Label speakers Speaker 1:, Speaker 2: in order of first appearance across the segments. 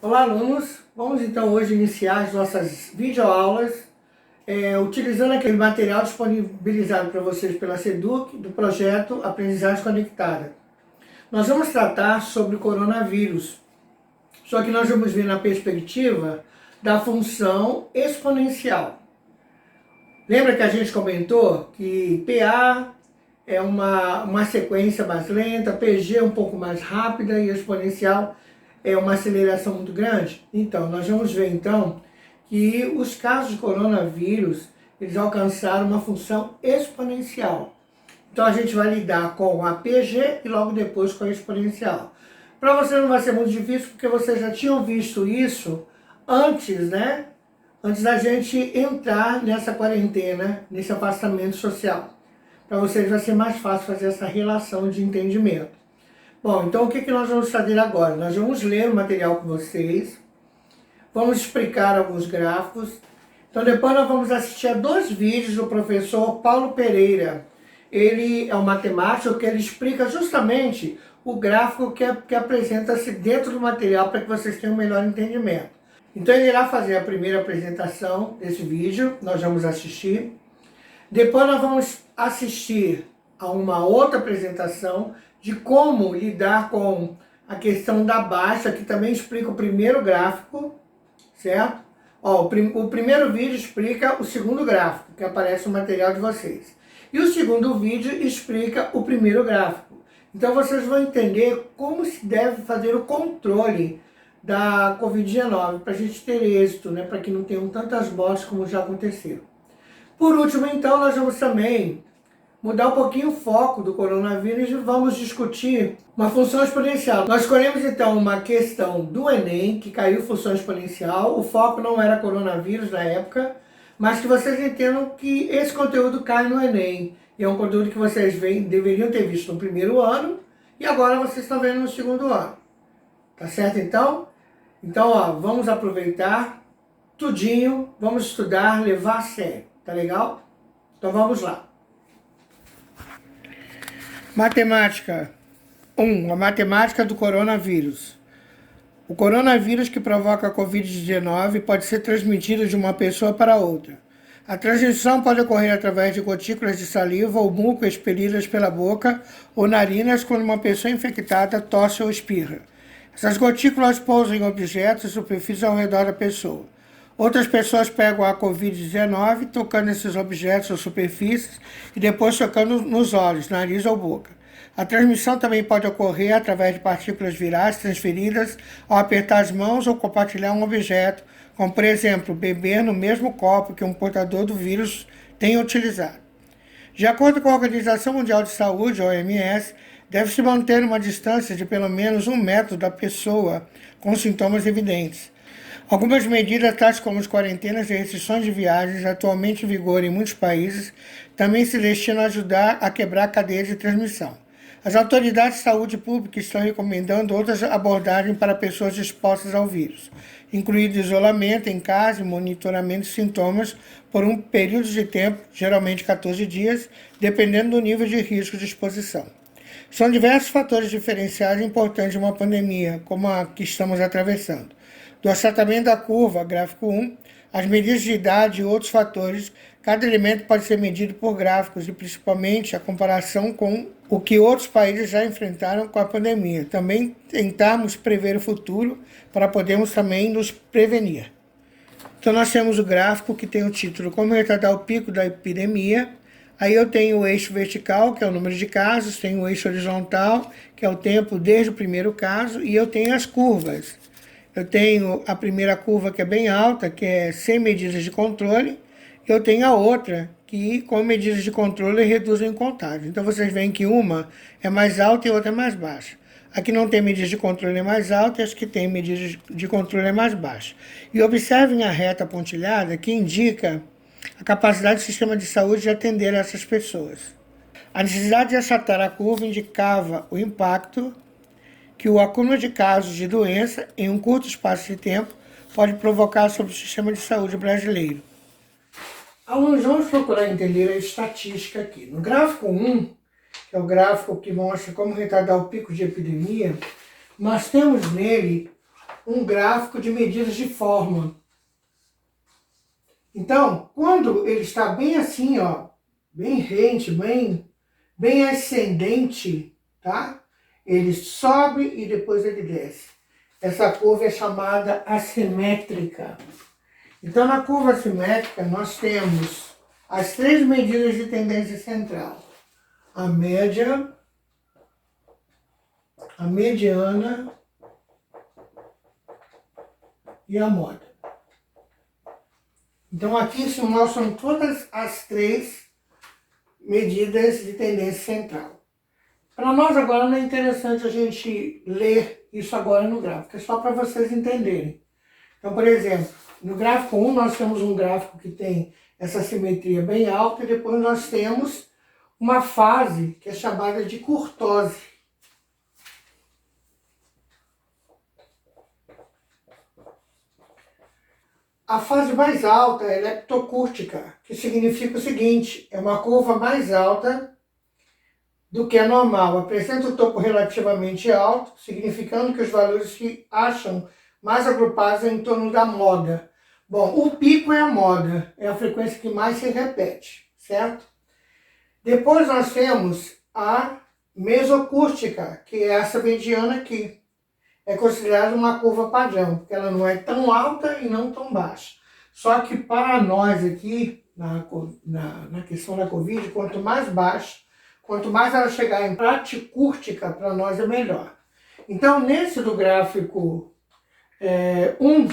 Speaker 1: Olá, alunos! Vamos então hoje iniciar as nossas videoaulas utilizando aquele material disponibilizado para vocês pela SEDUC do projeto Aprendizagem Conectada. Nós vamos tratar sobre o coronavírus, só que nós vamos ver na perspectiva da função exponencial. Lembra que a gente comentou que PA é uma sequência mais lenta, PG é um pouco mais rápida e exponencial é uma aceleração muito grande? Então, nós vamos ver então que os casos de coronavírus, eles alcançaram uma função exponencial. Então a gente vai lidar com a PG e logo depois com a exponencial. Para você não vai ser muito difícil, porque vocês já tinham visto isso antes, né? Antes da gente entrar nessa quarentena, nesse afastamento social. Para vocês vai ser mais fácil fazer essa relação de entendimento. Bom, então o que nós vamos fazer agora? Nós vamos ler o material com vocês, vamos explicar alguns gráficos. Então depois nós vamos assistir a 2 vídeos do professor Paulo Pereira. Ele é um matemático que ele explica justamente o gráfico que apresenta-se dentro do material para que vocês tenham um melhor entendimento. Então ele irá fazer a primeira apresentação desse vídeo, nós vamos assistir. Depois nós vamos assistir a uma outra apresentação de como lidar com a questão da baixa, que também explica o primeiro gráfico, certo? Ó, o primeiro vídeo explica o segundo gráfico, que aparece no material de vocês. E o segundo vídeo explica o primeiro gráfico. Então vocês vão entender como se deve fazer o controle da Covid-19, para a gente ter êxito, né? Para que não tenham tantas mortes como já aconteceram. Por último, então, nós vamos também mudar um pouquinho o foco do coronavírus e vamos discutir uma função exponencial. Nós escolhemos então uma questão do Enem, que caiu função exponencial. O foco não era coronavírus na época, mas que vocês entendam que esse conteúdo cai no Enem. E é um conteúdo que vocês deveriam ter visto no primeiro ano e agora vocês estão vendo no segundo ano. Tá certo então? Então, ó, vamos aproveitar tudinho, vamos estudar, levar a sério. Tá legal? Então vamos lá. Matemática 1. A matemática do coronavírus. O coronavírus que provoca a Covid-19 pode ser transmitido de uma pessoa para outra. A transmissão pode ocorrer através de gotículas de saliva ou muco expelidas pela boca ou narinas quando uma pessoa infectada tosse ou espirra. Essas gotículas pousam em objetos e superfícies ao redor da pessoa. Outras pessoas pegam a Covid-19 tocando nesses objetos ou superfícies e depois tocando nos olhos, nariz ou boca. A transmissão também pode ocorrer através de partículas virais transferidas ao apertar as mãos ou compartilhar um objeto, como, por exemplo, beber no mesmo copo que um portador do vírus tenha utilizado. De acordo com a Organização Mundial de Saúde, OMS, deve-se manter uma distância de pelo menos 1 metro da pessoa com sintomas evidentes. Algumas medidas, tais como as quarentenas e restrições de viagens, atualmente em vigor em muitos países, também se destinam a ajudar a quebrar a cadeia de transmissão. As autoridades de saúde pública estão recomendando outras abordagens para pessoas expostas ao vírus, incluindo isolamento em casa e monitoramento de sintomas por um período de tempo, geralmente 14 dias, dependendo do nível de risco de exposição. São diversos fatores diferenciais importantes de uma pandemia, como a que estamos atravessando. Do achatamento da curva, gráfico 1, as medidas de idade e outros fatores, cada elemento pode ser medido por gráficos e principalmente a comparação com o que outros países já enfrentaram com a pandemia. Também tentarmos prever o futuro para podermos também nos prevenir. Então nós temos o gráfico que tem o título Como retardar o pico da epidemia. Aí eu tenho o eixo vertical, que é o número de casos, tenho o eixo horizontal, que é o tempo desde o primeiro caso, e eu tenho as curvas. Eu tenho a primeira curva que é bem alta, que é sem medidas de controle. Eu tenho a outra que com medidas de controle reduzem em contagem. Então vocês veem que uma é mais alta e outra é mais baixa. A que não tem medidas de controle é mais alta e as que tem medidas de controle é mais baixa. E observem a reta pontilhada que indica a capacidade do sistema de saúde de atender essas pessoas. A necessidade de achatar a curva indicava o impacto que o acúmulo de casos de doença em um curto espaço de tempo pode provocar sobre o sistema de saúde brasileiro. Alunos, vamos procurar entender a estatística aqui. No gráfico 1, que é o gráfico que mostra como retardar o pico de epidemia, nós temos nele um gráfico de medidas de forma. Então, quando ele está bem assim, ó, bem rente, bem ascendente, tá? Ele sobe e depois ele desce. Essa curva é chamada assimétrica. Então, na curva assimétrica, nós temos as três medidas de tendência central. A média, a mediana e a moda. Então, aqui se mostram todas as três medidas de tendência central. Para nós agora não é interessante a gente ler isso agora no gráfico, é só para vocês entenderem. Então, por exemplo, no gráfico 1 nós temos um gráfico que tem essa simetria bem alta e depois nós temos uma fase que é chamada de curtose. A fase mais alta é leptocúrtica, que significa o seguinte, é uma curva mais alta do que a normal. Apresenta o topo relativamente alto, significando que os valores se acham mais agrupados em torno da moda. Bom, o pico é a moda, é a frequência que mais se repete, certo? Depois nós temos a mesocústica, que é essa mediana aqui. É considerada uma curva padrão, porque ela não é tão alta e não tão baixa. Só que para nós aqui, na questão da Covid, quanto mais baixa, quanto mais ela chegar em praticúrtica, para nós é melhor. Então, nesse do gráfico 1,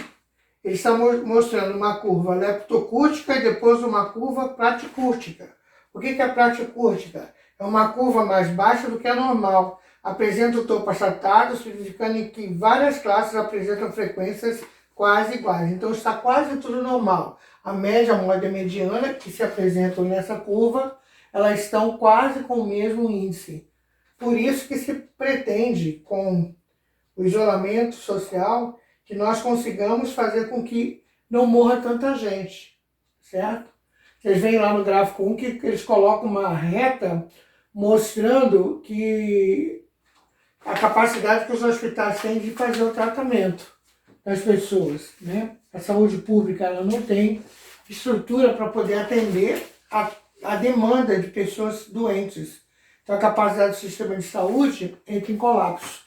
Speaker 1: ele está mostrando uma curva leptocúrtica e depois uma curva praticúrtica. O que é praticúrtica? É uma curva mais baixa do que a normal. Apresenta o topo achatado, significando que várias classes apresentam frequências quase iguais. Então está quase tudo normal. A média, a moda e a mediana, que se apresentam nessa curva, elas estão quase com o mesmo índice. Por isso que se pretende, com o isolamento social, que nós consigamos fazer com que não morra tanta gente, certo? Vocês veem lá no gráfico 1 que eles colocam uma reta mostrando que a capacidade que os hospitais têm de fazer o tratamento das pessoas, né? A saúde pública ela não tem estrutura para poder atender a demanda de pessoas doentes. Então a capacidade do sistema de saúde entra em colapso,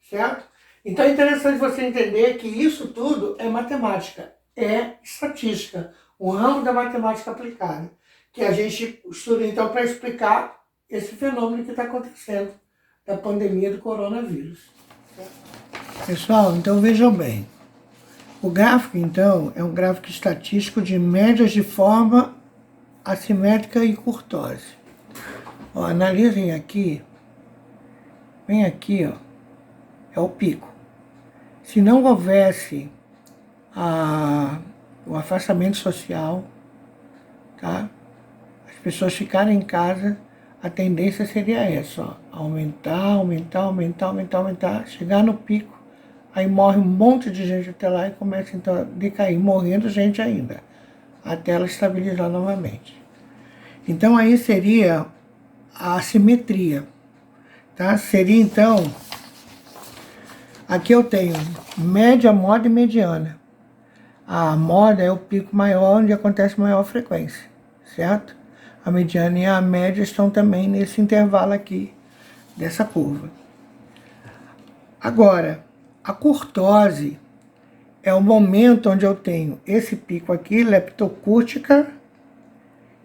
Speaker 1: certo? Então é interessante você entender que isso tudo é matemática, é estatística, um ramo da matemática aplicada, que a gente estuda então para explicar esse fenômeno que está acontecendo da pandemia do coronavírus. Pessoal, então vejam bem. O gráfico, então, é um gráfico estatístico de médias de forma assimétrica e curtose. Ó, analisem aqui, bem aqui, ó, é o pico. Se não houvesse o afastamento social, tá? As pessoas ficarem em casa, a tendência seria essa, ó, aumentar, chegar no pico, aí morre um monte de gente até lá e começa então a decair, morrendo gente ainda, até ela estabilizar novamente. Então aí seria a assimetria, tá? Seria então, aqui eu tenho média, moda e mediana. A moda é o pico maior, onde acontece maior frequência, certo? A mediana e a média estão também nesse intervalo aqui, dessa curva. Agora, a curtose é o momento onde eu tenho esse pico aqui, leptocúrtica,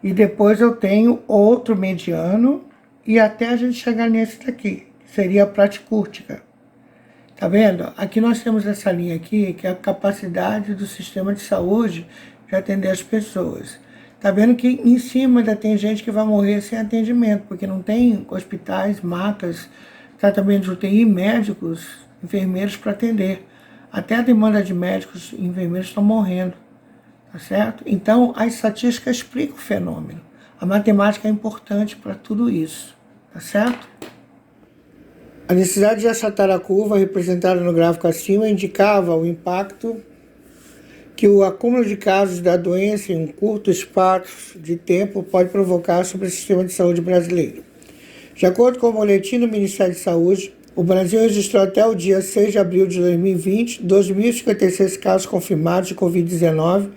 Speaker 1: e depois eu tenho outro mediano, e até a gente chegar nesse daqui, que seria a praticúrtica. Tá vendo? Aqui nós temos essa linha aqui, que é a capacidade do sistema de saúde de atender as pessoas. Tá vendo que em cima ainda tem gente que vai morrer sem atendimento, porque não tem hospitais, macas, tratamento de UTI, médicos, enfermeiros para atender. Até a demanda de médicos e enfermeiros estão morrendo, tá certo? Então, a estatística explica o fenômeno. A matemática é importante para tudo isso, tá certo? A necessidade de achatar a curva representada no gráfico acima indicava o impacto que o acúmulo de casos da doença em um curto espaço de tempo pode provocar sobre o sistema de saúde brasileiro. De acordo com o boletim do Ministério da Saúde, O Brasil registrou até o dia 6 de abril de 2020 2.056 casos confirmados de Covid-19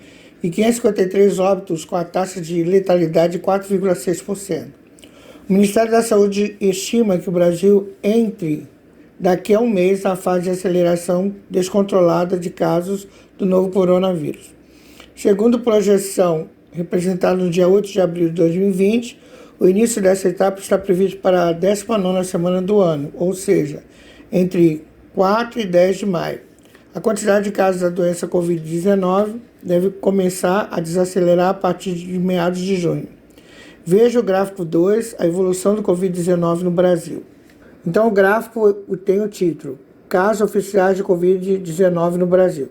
Speaker 1: e 553 óbitos, com a taxa de letalidade de 4,6%. O Ministério da Saúde estima que o Brasil entre daqui a um mês na fase de aceleração descontrolada de casos do novo coronavírus. Segundo projeção representada no dia 8 de abril de 2020, o início dessa etapa está previsto para a 19ª semana do ano, ou seja, entre 4 e 10 de maio. A quantidade de casos da doença Covid-19 deve começar a desacelerar a partir de meados de junho. Veja o gráfico 2, a evolução do Covid-19 no Brasil. Então o gráfico tem o título, Casos oficiais de Covid-19 no Brasil.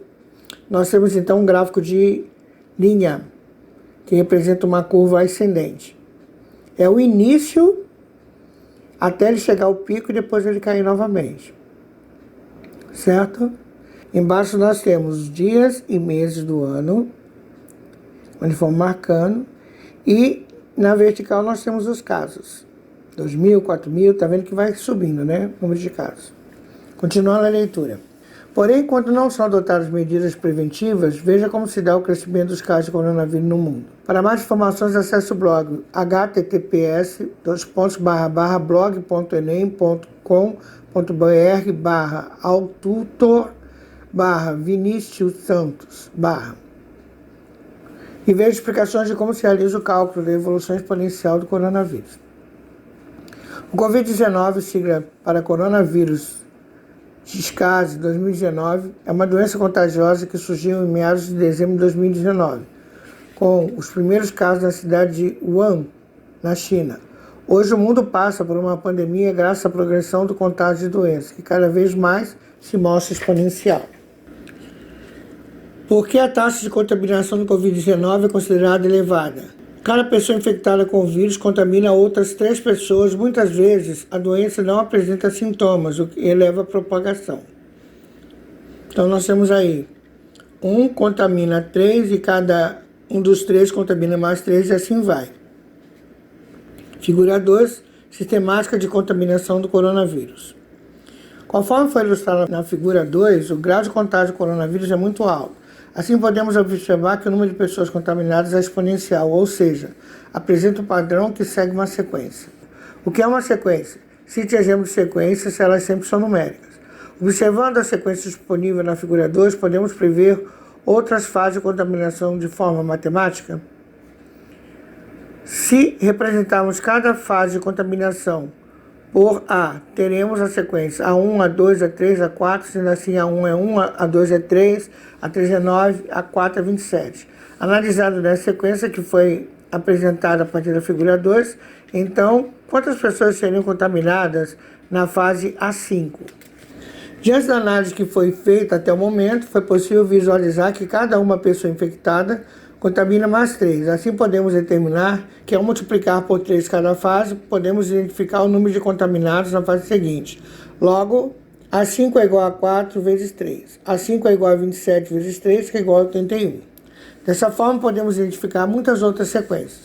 Speaker 1: Nós temos então um gráfico de linha, que representa uma curva ascendente. É o início até ele chegar ao pico e depois ele cair novamente. Certo? Embaixo nós temos os dias e meses do ano, onde vão marcando, e na vertical nós temos os casos. 2.000, 4.000, tá vendo que vai subindo, né? O número de casos. Continuando a leitura. Porém, enquanto não são adotadas medidas preventivas, veja como se dá o crescimento dos casos de coronavírus no mundo. Para mais informações, acesse o blog https://blog.enem.com.br/aututor/Vinícius Santos/ e veja explicações de como se realiza o cálculo da evolução exponencial do coronavírus. O Covid-19, sigla para coronavírus SARS 2019, é uma doença contagiosa que surgiu em meados de dezembro de 2019, com os primeiros casos na cidade de Wuhan, na China. Hoje o mundo passa por uma pandemia graças à progressão do contágio de doenças, que cada vez mais se mostra exponencial. Por que a taxa de contaminação do Covid-19 é considerada elevada? Cada pessoa infectada com o vírus contamina outras 3 pessoas. Muitas vezes a doença não apresenta sintomas, o que eleva a propagação. Então nós temos aí, um contamina 3 e cada um dos 3 contamina mais 3 e assim vai. Figura 2, sistemática de contaminação do coronavírus. Conforme foi ilustrado na figura 2, o grau de contágio do coronavírus é muito alto. Assim, podemos observar que o número de pessoas contaminadas é exponencial, ou seja, apresenta um padrão que segue uma sequência. O que é uma sequência? Cite exemplos de sequências, elas sempre são numéricas. Observando a sequência disponível na figura 2, podemos prever outras fases de contaminação de forma matemática? Se representarmos cada fase de contaminação por A, teremos a sequência A1, A2, A3, A4, sendo assim A1 é 1, A2 é 3, A3 é 9, A4 é 27. Analisado nessa sequência que foi apresentada a partir da figura 2, então, quantas pessoas seriam contaminadas na fase A5? Diante da análise que foi feita até o momento, foi possível visualizar que cada uma pessoa infectada contamina mais 3. Assim podemos determinar que ao multiplicar por 3 cada fase, podemos identificar o número de contaminados na fase seguinte. Logo, A5 é igual a 4 vezes 3. A5 é igual a 27 vezes 3, que é igual a 81. Dessa forma, podemos identificar muitas outras sequências.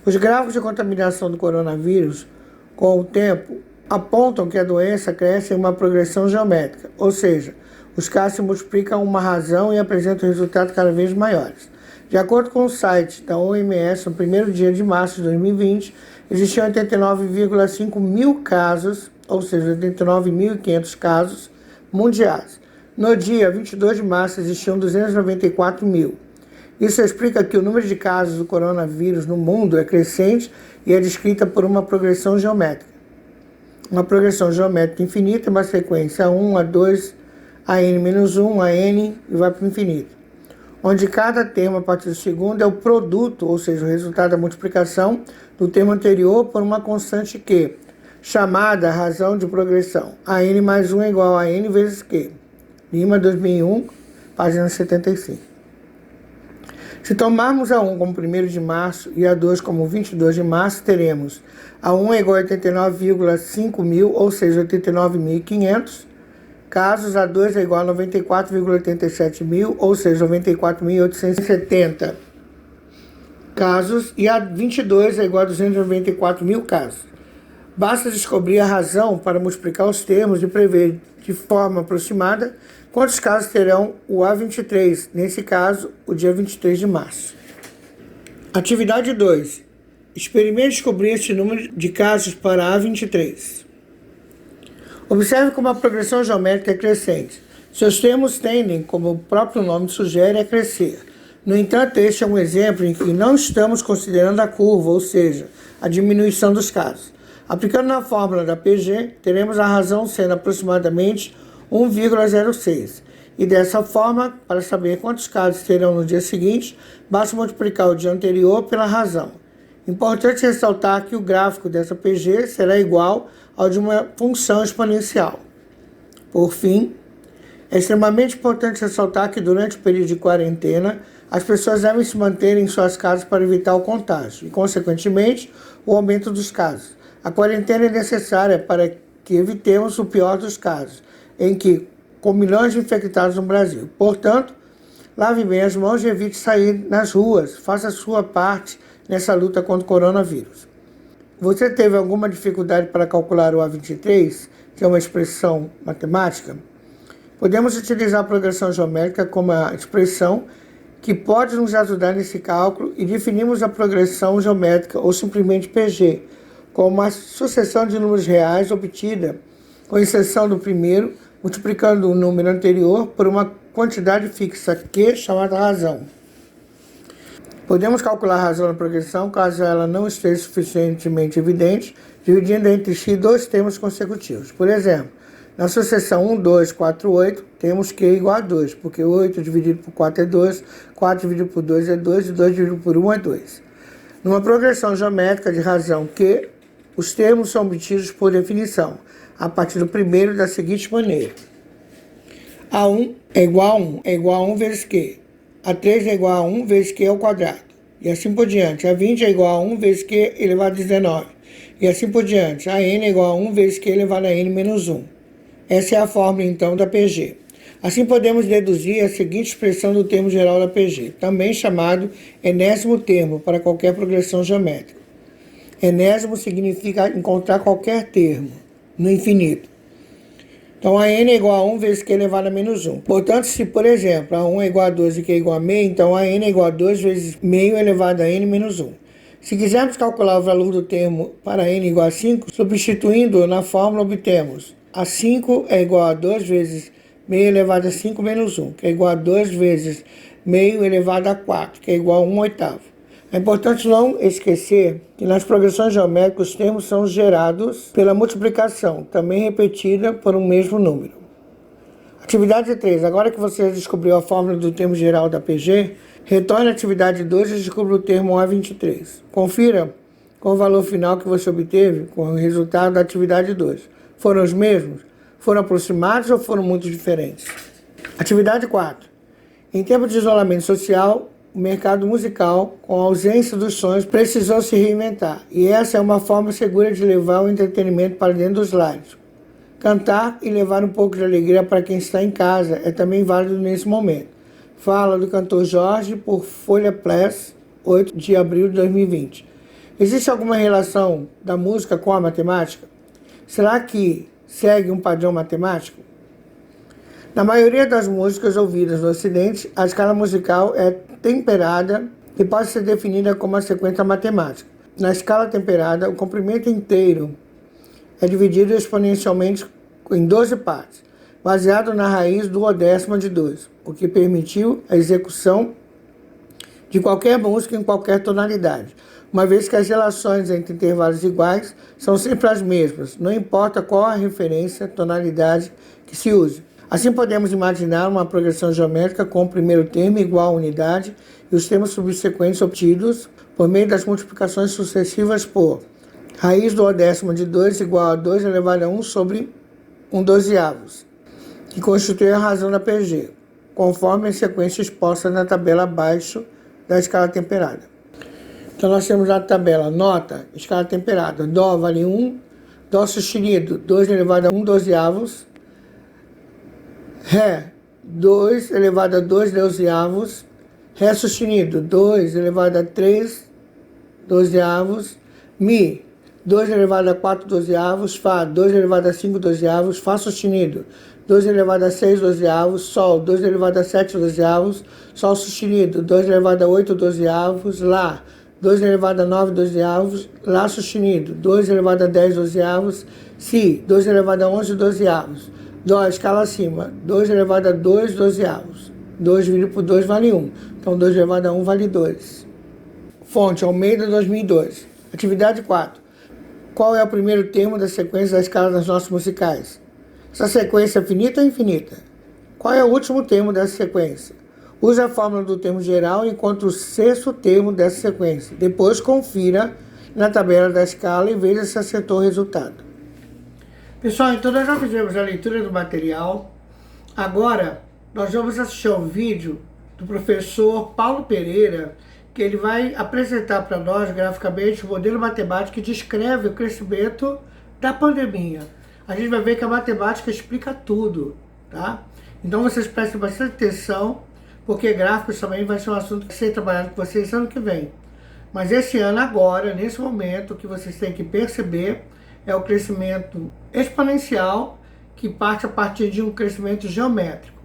Speaker 1: Os gráficos de contaminação do coronavírus, com o tempo, apontam que a doença cresce em uma progressão geométrica, ou seja, os casos se multiplicam uma razão e apresentam resultados cada vez maiores. De acordo com o site da OMS, no primeiro dia de março de 2020, existiam 89,5 mil casos, ou seja, 89.500 casos mundiais. No dia 22 de março, existiam 294 mil. Isso explica que o número de casos do coronavírus no mundo é crescente e é descrita por uma progressão geométrica. Uma progressão geométrica infinita, uma sequência A1, A2, AN-1, AN e vai para o infinito, onde cada termo a partir do segundo é o produto, ou seja, o resultado da multiplicação do termo anterior por uma constante Q, chamada razão de progressão. AN mais 1 é igual a N vezes Q. Lima, 2001, página 75. Se tomarmos A1 como 1º de março e A2 como 22 de março, teremos A1 é igual a 89,5 mil, ou seja, 89.500, casos. A2 é igual a 94,87 mil, ou seja, 94.870 casos, e A22 é igual a 294 mil casos. Basta descobrir a razão para multiplicar os termos e prever de forma aproximada quantos casos terão o A23, nesse caso, o dia 23 de março. Atividade 2. Experimente descobrir este número de casos para A23. Observe como a progressão geométrica é crescente. Seus termos tendem, como o próprio nome sugere, a crescer. No entanto, este é um exemplo em que não estamos considerando a curva, ou seja, a diminuição dos casos. Aplicando na fórmula da PG, teremos a razão sendo aproximadamente 1,06. E dessa forma, para saber quantos casos terão no dia seguinte, basta multiplicar o dia anterior pela razão. Importante ressaltar que o gráfico dessa PG será igual ao de uma função exponencial. Por fim, é extremamente importante ressaltar que durante o período de quarentena, as pessoas devem se manter em suas casas para evitar o contágio e, consequentemente, o aumento dos casos. A quarentena é necessária para que evitemos o pior dos casos, em que, com milhões de infectados no Brasil. Portanto, lave bem as mãos e evite sair nas ruas. Faça a sua parte nessa luta contra o coronavírus. Você teve alguma dificuldade para calcular o A23, que é uma expressão matemática? Podemos utilizar a progressão geométrica como a expressão que pode nos ajudar nesse cálculo e definimos a progressão geométrica, ou simplesmente PG, como uma sucessão de números reais obtida, com exceção do primeiro, multiplicando o número anterior por uma quantidade fixa Q, chamada razão. Podemos calcular a razão da progressão, caso ela não esteja suficientemente evidente, dividindo entre si dois termos consecutivos. Por exemplo, na sucessão 1, 2, 4, 8, temos Q igual a 2, porque 8 dividido por 4 é 2, 4 dividido por 2 é 2 e 2 dividido por 1 é 2. Numa progressão geométrica de razão Q, os termos são obtidos por definição, a partir do primeiro da seguinte maneira. A1 é igual a 1, é igual a 1 vezes Q. A3 é igual a 1 vezes Q ao quadrado. E assim por diante. A20 é igual a 1 vezes Q elevado a 19. E assim por diante. A N é igual a 1 vezes Q elevado a N menos 1. Essa é a fórmula, então, da PG. Assim podemos deduzir a seguinte expressão do termo geral da PG, também chamado enésimo termo para qualquer progressão geométrica. Enésimo significa encontrar qualquer termo no infinito. Então, a N é igual a 1 vezes Q elevado a menos 1. Portanto, se, por exemplo, a 1 é igual a 2 e Q é igual a meio, então a N é igual a 2 vezes meio elevado a N menos 1. Se quisermos calcular o valor do termo para N igual a 5, substituindo na fórmula, obtemos a 5 é igual a 2 vezes meio elevado a 5 menos 1, que é igual a 2 vezes meio elevado a 4, que é igual a 1 oitavo. É importante não esquecer que nas progressões geométricas os termos são gerados pela multiplicação, também repetida por um mesmo número. Atividade 3. Agora que você descobriu a fórmula do termo geral da PG, retorne à atividade 2 e descubra o termo A23. Confira com o valor final que você obteve com o resultado da atividade 2. Foram os mesmos? Foram aproximados ou foram muito diferentes? Atividade 4. Em tempo de isolamento social, o mercado musical, com a ausência dos sons, precisou se reinventar. E essa é uma forma segura de levar o entretenimento para dentro dos lares. Cantar e levar um pouco de alegria para quem está em casa é também válido nesse momento. Fala do cantor Jorge por Folha Press, 8 de abril de 2020. Existe alguma relação da música com a matemática? Será que segue um padrão matemático? Na maioria das músicas ouvidas no Ocidente, a escala musical é temperada e pode ser definida como uma sequência matemática. Na escala temperada, o comprimento inteiro é dividido exponencialmente em 12 partes, baseado na raiz duodécima de 2, o que permitiu a execução de qualquer música em qualquer tonalidade, uma vez que as relações entre intervalos iguais são sempre as mesmas, não importa qual a referência, tonalidade que se use. Assim podemos imaginar uma progressão geométrica com o primeiro termo igual a unidade e os termos subsequentes obtidos por meio das multiplicações sucessivas por raiz duodécima de 2 igual a 2 elevado a 1 sobre 1/12, que constitui a razão da PG, conforme a sequência exposta na tabela abaixo da escala temperada. Então nós temos a tabela nota, escala temperada, Dó vale 1, Dó sustenido 2 elevado a 1/12, Ré 2 elevado a 2/12, Ré sustenido 2 elevado a 3/12, Mi 2 elevado a 4 dozeavos, Fá, 2 elevado a 5 dozeavos, Fá sustenido, 2 elevado a 6 dozeavos, Sol, 2 elevado a 7 dozeavos, Sol sustenido, 2 elevado a 8 dozeavos, Lá, 2 elevado a 9 dozeavos, Lá sustenido, 2 elevado a 10 dozeavos, Si, 2 elevado a 11 dozeavos, Dó, escala acima, 2 elevado a 2 dozeavos, 2 dividido por 2 vale 1, então 2 elevado a 1 vale 2. Fonte, Almeida 2002. Atividade 4. Qual é o primeiro termo da sequência da escala das notas musicais? Essa sequência é finita ou infinita? Qual é o último termo dessa sequência? Use a fórmula do termo geral e encontre o sexto termo dessa sequência. Depois confira na tabela da escala e veja se acertou o resultado. Pessoal, então nós já fizemos a leitura do material. Agora nós vamos assistir ao vídeo do professor Paulo Pereira, que ele vai apresentar para nós graficamente o modelo matemático que descreve o crescimento da pandemia. A gente vai ver que a matemática explica tudo, tá? Então vocês prestem bastante atenção, porque gráficos também vai ser um assunto que vai ser trabalhado com vocês ano que vem. Mas esse ano agora, nesse momento, o que vocês têm que perceber é o crescimento exponencial, que parte a partir de um crescimento geométrico.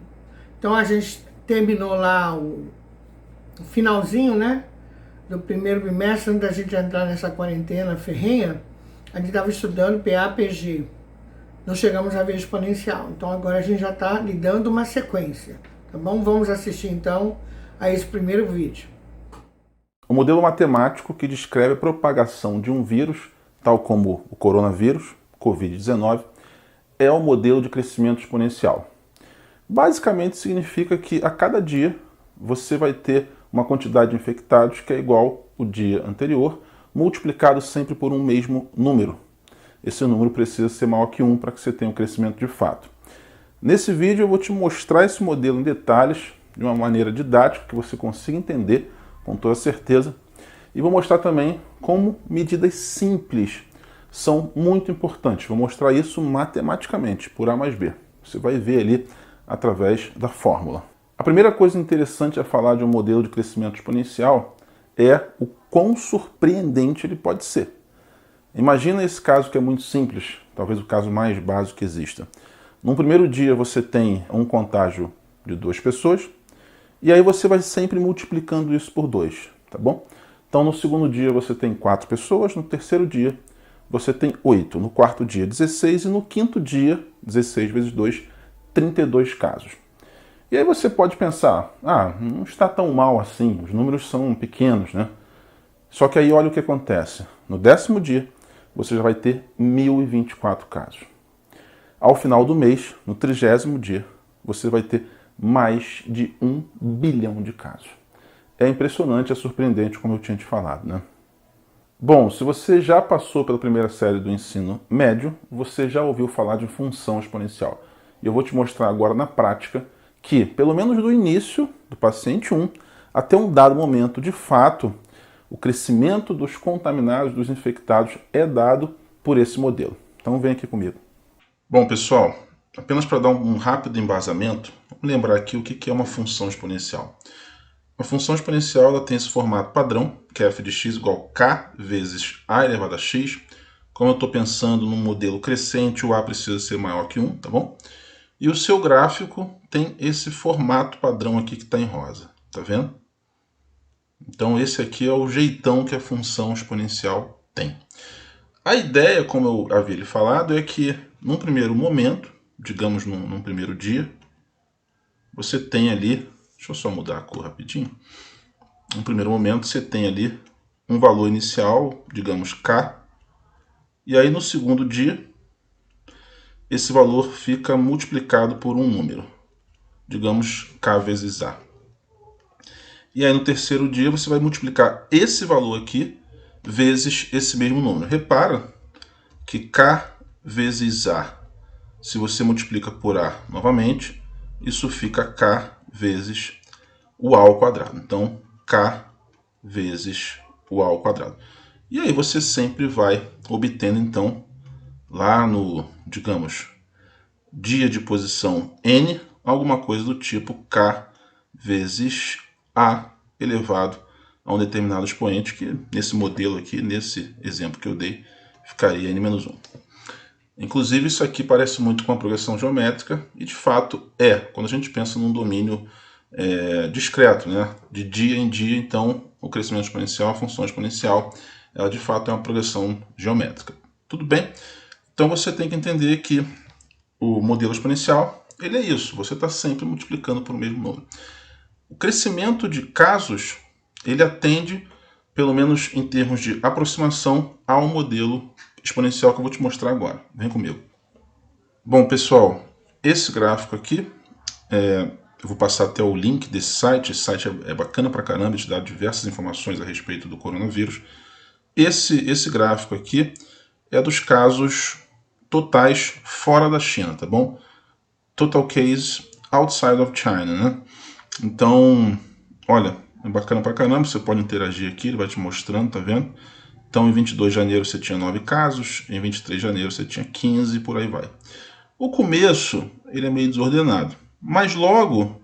Speaker 1: Então a gente terminou lá o finalzinho, né, do primeiro bimestre, antes da gente entrar nessa quarentena ferrenha, a gente estava estudando PA, PG. Não chegamos a ver exponencial. Então agora a gente já está lhe dando uma sequência, tá bom? Vamos assistir então a esse primeiro vídeo.
Speaker 2: O modelo matemático que descreve a propagação de um vírus, tal como o coronavírus, Covid-19, é o modelo de crescimento exponencial. Basicamente significa que a cada dia você vai ter uma quantidade de infectados que é igual ao dia anterior, multiplicado sempre por um mesmo número. Esse número precisa ser maior que 1 para que você tenha um crescimento de fato. Nesse vídeo eu vou te mostrar esse modelo em detalhes, de uma maneira didática, que você consiga entender com toda certeza. E vou mostrar também como medidas simples são muito importantes. Vou mostrar isso matematicamente, por A mais B. Você vai ver ali através da fórmula. A primeira coisa interessante a falar de um modelo de crescimento exponencial é o quão surpreendente ele pode ser. Imagina esse caso que é muito simples, talvez o caso mais básico que exista. Num primeiro dia você tem um contágio de 2 pessoas, e aí você vai sempre multiplicando isso por 2, tá bom? Então no segundo dia você tem 4 pessoas, no terceiro dia você tem 8, no quarto dia 16 e no quinto dia, 16 vezes 2, 32 casos. E aí você pode pensar, não está tão mal assim, os números são pequenos, né? Só que aí olha o que acontece. No 10º dia, você já vai ter 1.024 casos. Ao final do mês, no 30º dia, você vai ter mais de 1 bilhão de casos. É impressionante, é surpreendente, como eu tinha te falado, né? Bom, se você já passou pela primeira série do ensino médio, você já ouviu falar de função exponencial. E eu vou te mostrar agora na prática que, pelo menos do início do paciente 1 até um dado momento, de fato, o crescimento dos contaminados, dos infectados, é dado por esse modelo. Então vem aqui comigo. Bom, pessoal, apenas para dar um rápido embasamento, vamos lembrar aqui o que é uma função exponencial. Uma função exponencial ela tem esse formato padrão, que é f de x igual a k vezes a elevado a x. Como eu estou pensando num modelo crescente, o a precisa ser maior que 1, tá bom? E o seu gráfico tem esse formato padrão aqui que está em rosa, tá vendo? Então esse aqui é o jeitão que a função exponencial tem. A ideia, como eu havia lhe falado, é que num primeiro momento, digamos num primeiro dia, você tem ali, deixa eu só mudar a cor rapidinho, no primeiro momento você tem ali um valor inicial, digamos k, e aí no segundo dia, esse valor fica multiplicado por um número, digamos k vezes a. E aí no terceiro dia você vai multiplicar esse valor aqui vezes esse mesmo número. Repara que k vezes a, se você multiplica por a novamente, isso fica k vezes o a ao quadrado. Então, k vezes o a ao quadrado. E aí você sempre vai obtendo, então, lá no, digamos, dia de posição n, alguma coisa do tipo k vezes a elevado a um determinado expoente, que nesse modelo aqui, nesse exemplo que eu dei, ficaria n-1. Inclusive, isso aqui parece muito com a progressão geométrica, e de fato é, quando a gente pensa num domínio discreto, né? De dia em dia, então o crescimento exponencial, a função exponencial, ela de fato é uma progressão geométrica. Tudo bem? Então você tem que entender que o modelo exponencial, ele é isso, você está sempre multiplicando por o mesmo número. O crescimento de casos, ele atende, pelo menos em termos de aproximação, ao modelo exponencial que eu vou te mostrar agora. Vem comigo. Bom, pessoal, esse gráfico aqui, eu vou passar até o link desse site. Esse site é bacana pra caramba, te dá diversas informações a respeito do coronavírus. Esse gráfico aqui é dos casos totais fora da China, tá bom? Total case outside of China, né? Então, olha, é bacana pra caramba, você pode interagir aqui, ele vai te mostrando, tá vendo? Então, em 22 de janeiro você tinha 9 casos, em 23 de janeiro você tinha 15 e por aí vai. O começo, ele é meio desordenado, mas logo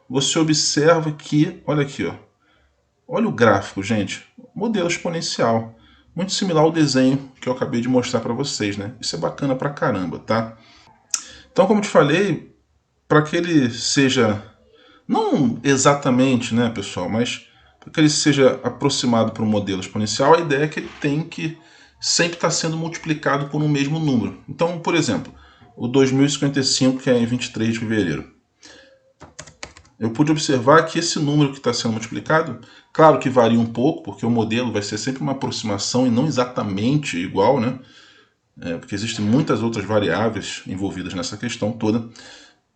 Speaker 2: você observa que, olha aqui, ó, olha o gráfico, gente, modelo exponencial, muito similar ao desenho que eu acabei de mostrar para vocês, né? Isso é bacana pra caramba, tá? Então, como te falei, para que ele seja, não exatamente, né, pessoal, mas para que ele seja aproximado para um modelo exponencial, a ideia é que ele tem que sempre estar sendo multiplicado por um mesmo número. Então, por exemplo, o 2055, que é em 23 de fevereiro. Eu pude observar que esse número que está sendo multiplicado, claro que varia um pouco, porque o modelo vai ser sempre uma aproximação e não exatamente igual, né? Porque existem muitas outras variáveis envolvidas nessa questão toda.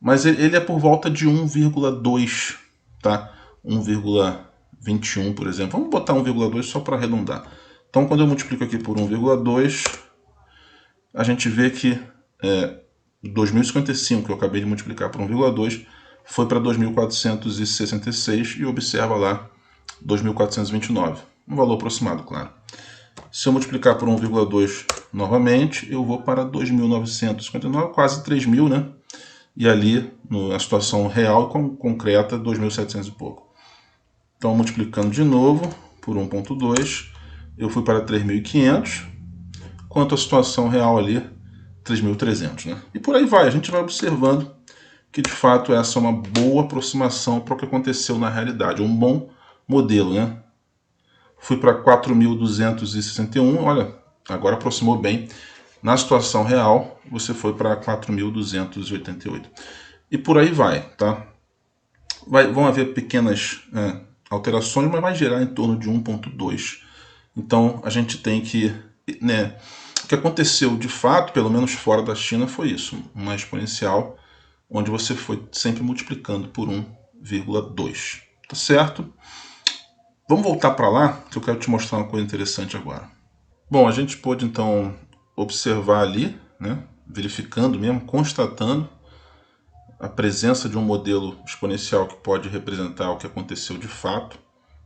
Speaker 2: Mas ele é por volta de 1,2, tá? 1,21, por exemplo. Vamos botar 1,2 só para arredondar. Então, quando eu multiplico aqui por 1,2, a gente vê que 2055, que eu acabei de multiplicar por 1,2, foi para 2.466 e observa lá 2.429. Um valor aproximado, claro. Se eu multiplicar por 1,2 novamente, eu vou para 2.959, quase 3.000, né? E ali, na situação real e concreta, 2.700 e pouco. Então, multiplicando de novo por 1,2, eu fui para 3.500, quanto à situação real ali, 3.300, né? E por aí vai, a gente vai observando que de fato essa é uma boa aproximação para o que aconteceu na realidade, um bom modelo, né? Fui para 4.261, olha, agora aproximou bem. Na situação real, você foi para 4.288. E por aí vai, tá? Vão haver pequenas alterações, mas vai gerar em torno de 1,2. Então, a gente tem que, né, o que aconteceu de fato, pelo menos fora da China, foi isso. Uma exponencial, onde você foi sempre multiplicando por 1,2. Tá certo? Vamos voltar para lá, que eu quero te mostrar uma coisa interessante agora. Bom, a gente pôde então observar ali, né, verificando mesmo, constatando a presença de um modelo exponencial que pode representar o que aconteceu de fato,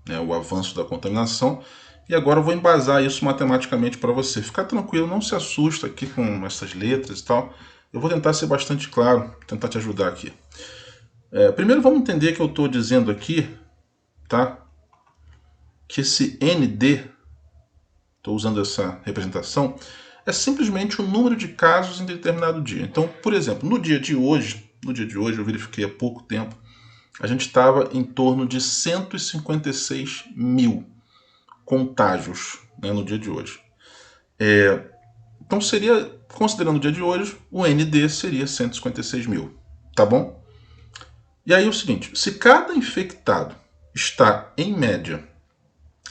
Speaker 2: né, o avanço da contaminação. E agora eu vou embasar isso matematicamente para você. Fica tranquilo, não se assusta aqui com essas letras e tal. Eu vou tentar ser bastante claro, tentar te ajudar aqui. Primeiro vamos entender que eu estou dizendo aqui, tá, que esse ND, estou usando essa representação, é simplesmente o número de casos em determinado dia. Então, por exemplo, no dia de hoje, eu verifiquei há pouco tempo, a gente estava em torno de 156 mil contágios, né, no dia de hoje. Então seria, considerando o dia de hoje, o ND seria 156 mil, tá bom? E aí é o seguinte, se cada infectado está, em média,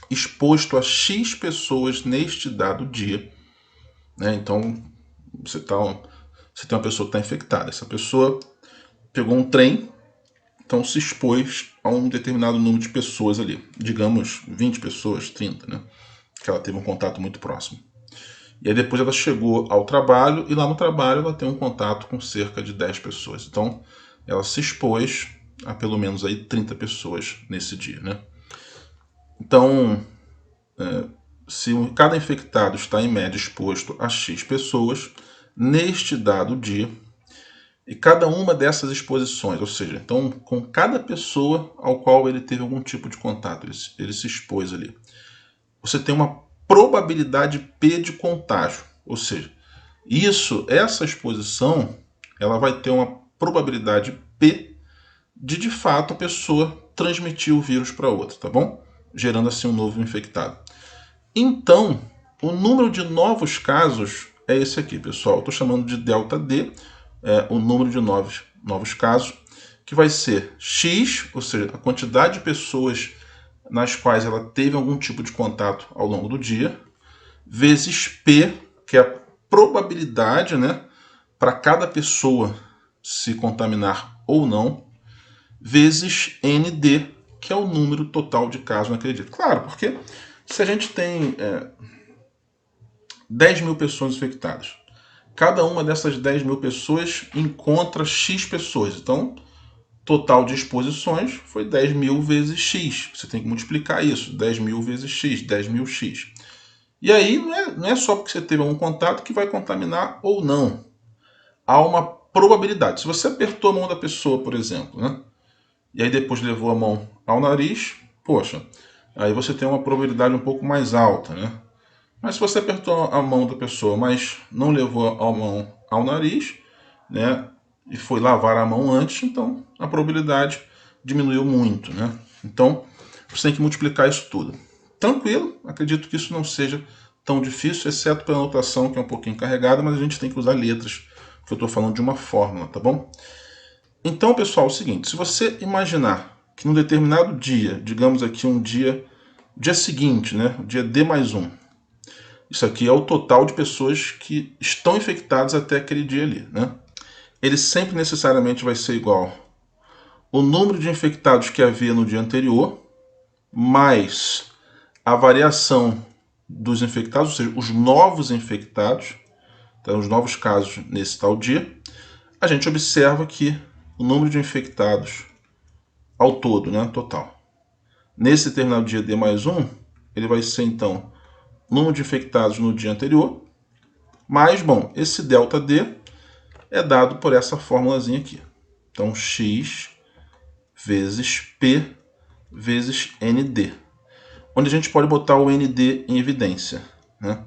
Speaker 2: exposto a X pessoas neste dado dia, né? Então você tem uma pessoa que está infectada, essa pessoa pegou um trem, então se expôs a um determinado número de pessoas ali, digamos 20 pessoas, 30, né? Que ela teve um contato muito próximo. E aí depois ela chegou ao trabalho, e lá no trabalho ela tem um contato com cerca de 10 pessoas. Então ela se expôs a pelo menos aí 30 pessoas nesse dia, né? Então, se cada infectado está em média exposto a X pessoas, neste dado dia, e cada uma dessas exposições, ou seja, então com cada pessoa ao qual ele teve algum tipo de contato, ele se expôs ali, você tem uma probabilidade P de contágio, Ou seja, essa exposição, ela vai ter uma probabilidade P de fato a pessoa transmitir o vírus para outra, tá bom? Gerando assim um novo infectado. Então, o número de novos casos é esse aqui, pessoal. Estou chamando de delta D, o número de novos casos, que vai ser X, ou seja, a quantidade de pessoas nas quais ela teve algum tipo de contato ao longo do dia, vezes P, que é a probabilidade, né, para cada pessoa se contaminar ou não, vezes ND, que é o número total de casos naquele dia. Claro, porque se a gente tem 10 mil pessoas infectadas, cada uma dessas 10 mil pessoas encontra X pessoas. Então, total de exposições foi 10 mil vezes X. Você tem que multiplicar isso. 10 mil vezes X, 10 mil X. E aí não é só porque você teve um contato que vai contaminar ou não. Há uma probabilidade. Se você apertou a mão da pessoa, por exemplo, né? E aí depois levou a mão ao nariz, poxa, aí você tem uma probabilidade um pouco mais alta, né? Mas se você apertou a mão da pessoa, mas não levou a mão ao nariz, né? E foi lavar a mão antes, então a probabilidade diminuiu muito, né? Então você tem que multiplicar isso tudo. Tranquilo, acredito que isso não seja tão difícil, exceto pela notação que é um pouquinho carregada, mas a gente tem que usar letras, porque eu estou falando de uma fórmula, tá bom? Então, pessoal, é o seguinte, se você imaginar que num determinado dia, digamos aqui um dia seguinte, né? O dia D mais 1, isso aqui é o total de pessoas que estão infectadas até aquele dia ali, né? Ele sempre necessariamente vai ser igual o número de infectados que havia no dia anterior, mais a variação dos infectados, ou seja, os novos infectados, então, os novos casos nesse tal dia. A gente observa que o número de infectados ao todo, né, total, nesse determinado dia D mais 1, ele vai ser, então, número de infectados no dia anterior, mas, bom, esse delta D é dado por essa formulazinha aqui. Então, X vezes P vezes ND, onde a gente pode botar o ND em evidência, né?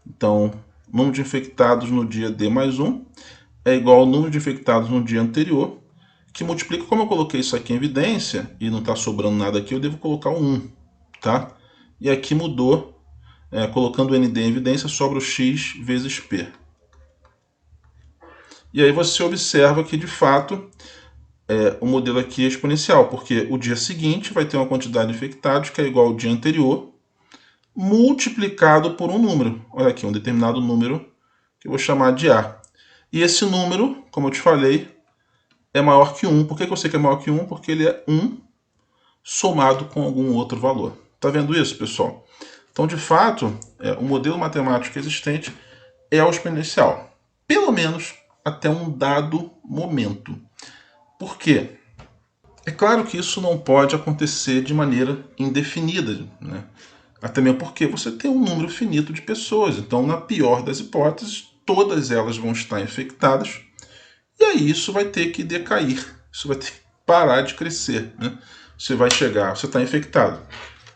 Speaker 2: Então, número de infectados no dia D mais 1 é igual ao número de infectados no dia anterior, que multiplica, como eu coloquei isso aqui em evidência, e não está sobrando nada aqui, eu devo colocar o 1, tá? E aqui mudou, colocando o ND em evidência, sobra o X vezes P. E aí você observa que, de fato, o modelo aqui é exponencial, porque o dia seguinte vai ter uma quantidade de infectados que é igual ao dia anterior, multiplicado por um número. Olha aqui, um determinado número que eu vou chamar de A. E esse número, como eu te falei, é maior que 1. Por que eu sei que é maior que 1? Porque ele é 1 somado com algum outro valor. Tá vendo isso, pessoal? Então, de fato, o modelo matemático existente é o exponencial. Pelo menos até um dado momento. Por quê? É claro que isso não pode acontecer de maneira indefinida, né? Até mesmo porque você tem um número finito de pessoas. Então, na pior das hipóteses, todas elas vão estar infectadas. E aí isso vai ter que decair. Isso vai ter que parar de crescer, né? Você vai chegar, você está infectado.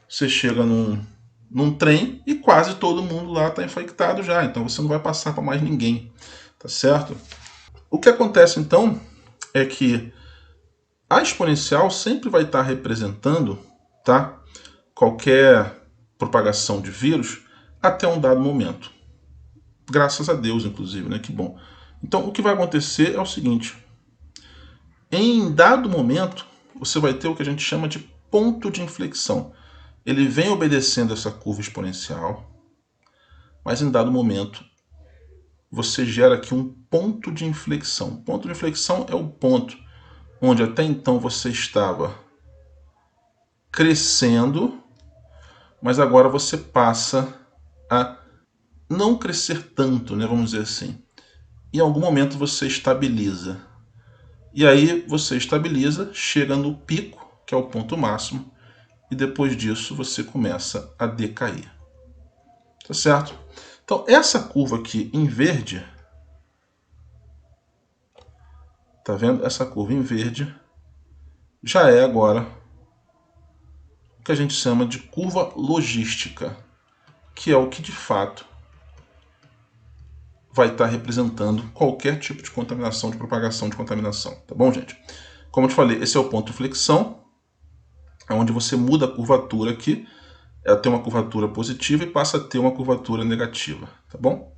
Speaker 2: Você chega num trem e quase todo mundo lá está infectado já. Então você não vai passar para mais ninguém. Tá certo? O que acontece então é que a exponencial sempre vai estar representando, tá, qualquer propagação de vírus até um dado momento. Graças a Deus, inclusive, né? Que bom. Então, o que vai acontecer é o seguinte. Em dado momento, você vai ter o que a gente chama de ponto de inflexão. Ele vem obedecendo essa curva exponencial, mas em dado momento, você gera aqui um ponto de inflexão. O ponto de inflexão é o ponto onde até então você estava crescendo, mas agora você passa a não crescer tanto, né, vamos dizer assim. Em algum momento você estabiliza. E aí você estabiliza, chega no pico, que é o ponto máximo, e depois disso você começa a decair. Tá certo? Então essa curva aqui em verde, tá vendo? Essa curva em verde já é agora o que a gente chama de curva logística, que é o que de fato vai estar representando qualquer tipo de contaminação, de propagação de contaminação. Tá bom, gente? Como eu te falei, esse é o ponto de inflexão, é onde você muda a curvatura aqui. Ela tem uma curvatura positiva e passa a ter uma curvatura negativa. Tá bom?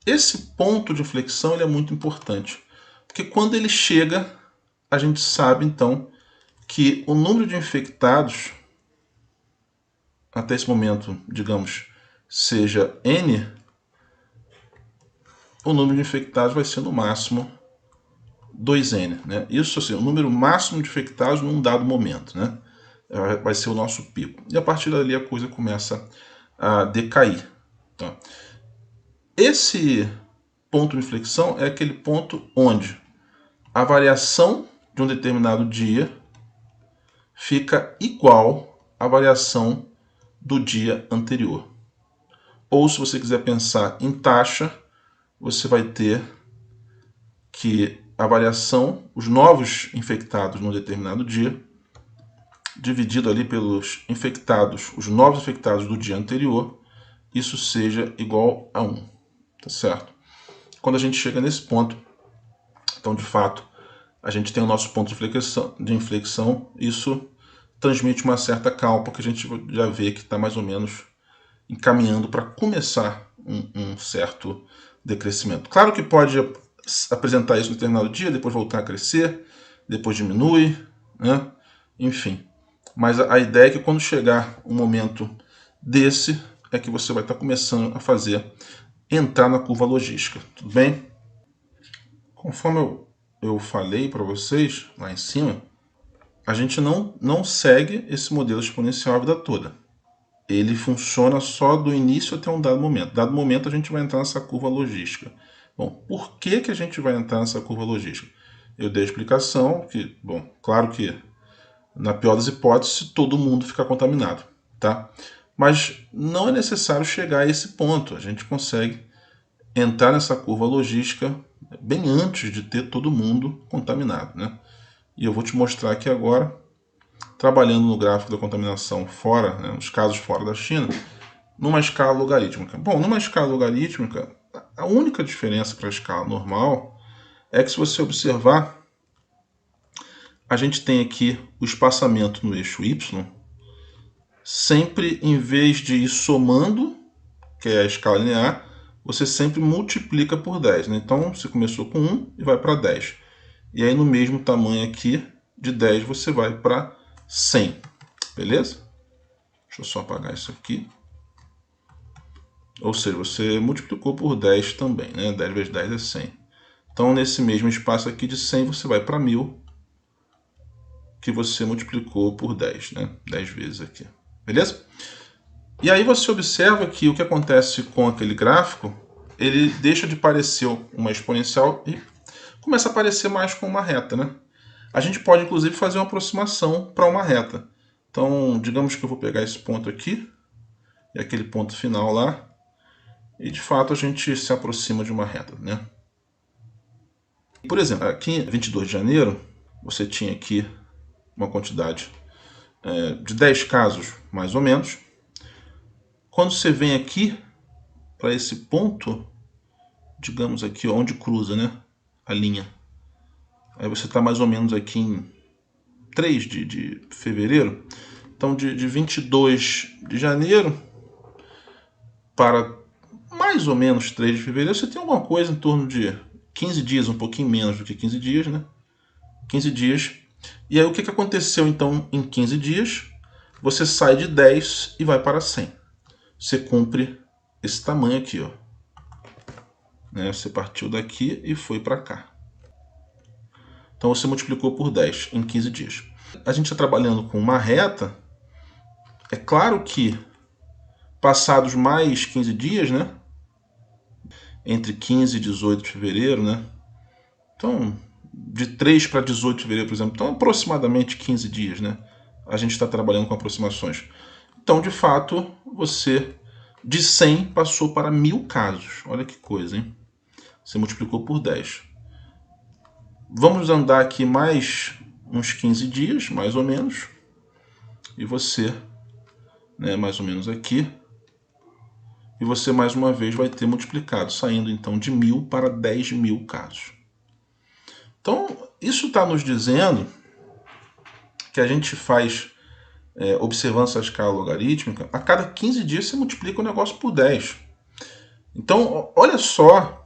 Speaker 2: Esse ponto de inflexão ele é muito importante, porque quando ele chega, a gente sabe, então, que o número de infectados, até esse momento, digamos, seja N, o número de infectados vai ser no máximo 2N. Né? Isso assim, o número máximo de infectados num dado momento. Né? Vai ser o nosso pico. E a partir dali a coisa começa a decair. Tá? Esse ponto de inflexão é aquele ponto onde a variação de um determinado dia fica igual à variação do dia anterior. Ou se você quiser pensar em taxa, você vai ter que a variação, os novos infectados num determinado dia, dividido ali pelos infectados, os novos infectados do dia anterior, isso seja igual a 1, tá certo? Quando a gente chega nesse ponto, então de fato, a gente tem o nosso ponto de inflexão, isso transmite uma certa calma, porque a gente já vê que está mais ou menos encaminhando para começar um certo decrescimento. Claro que pode apresentar isso no determinado dia, depois voltar a crescer, depois diminui, né? Enfim. Mas a ideia é que quando chegar um momento desse, é que você vai estar começando a entrar na curva logística, tudo bem? Conforme eu falei para vocês lá em cima, a gente não segue esse modelo exponencial a vida toda. Ele funciona só do início até um dado momento. Dado momento a gente vai entrar nessa curva logística. Bom, por que a gente vai entrar nessa curva logística? Eu dei a explicação que, bom, claro que na pior das hipóteses, todo mundo fica contaminado, tá? Mas não é necessário chegar a esse ponto. A gente consegue entrar nessa curva logística bem antes de ter todo mundo contaminado, né? E eu vou te mostrar aqui agora, trabalhando no gráfico da contaminação fora, né, nos casos fora da China, numa escala logarítmica. Bom, numa escala logarítmica, a única diferença para a escala normal é que se você observar, a gente tem aqui o espaçamento no eixo Y, sempre em vez de ir somando, que é a escala linear, você sempre multiplica por 10. Né? Então, você começou com 1 e vai para 10. E aí, no mesmo tamanho aqui, de 10, você vai para 100. Beleza? Deixa eu só apagar isso aqui. Ou seja, você multiplicou por 10 também. Né? 10 vezes 10 é 100. Então, nesse mesmo espaço aqui de 100, você vai para 1000, que você multiplicou por 10. Né? 10 vezes aqui. Beleza? E aí você observa que o que acontece com aquele gráfico, ele deixa de parecer uma exponencial e começa a parecer mais com uma reta, né? A gente pode, inclusive, fazer uma aproximação para uma reta. Então, digamos que eu vou pegar esse ponto aqui, e aquele ponto final lá, e de fato a gente se aproxima de uma reta, né? Por exemplo, aqui em 22 de janeiro, você tinha aqui uma quantidade de 10 casos, mais ou menos. Quando você vem aqui para esse ponto, digamos aqui onde cruza, né, a linha, aí você está mais ou menos aqui em 3 de fevereiro. Então, de 22 de janeiro para mais ou menos 3 de fevereiro, você tem alguma coisa em torno de 15 dias, um pouquinho menos do que 15 dias, né? 15 dias. E aí o que aconteceu então em 15 dias? Você sai de 10 e vai para 100. Você cumpre esse tamanho aqui, ó. Né? Você partiu daqui e foi para cá. Então você multiplicou por 10 em 15 dias. A gente está trabalhando com uma reta. É claro que passados mais 15 dias, né? Entre 15 e 18 de fevereiro, né? Então, de 3 para 18 de fevereiro, por exemplo, então aproximadamente 15 dias, né? A gente está trabalhando com aproximações. Então, de fato, você de 100 passou para 1000 casos. Olha que coisa, hein? Você multiplicou por 10. Vamos andar aqui mais uns 15 dias, mais ou menos. E você, né, mais ou menos aqui, e você mais uma vez vai ter multiplicado, saindo então de 1.000 para 10.000 casos. Então, isso está nos dizendo que a gente faz, observando essa escala logarítmica, a cada 15 dias você multiplica o negócio por 10. Então, olha só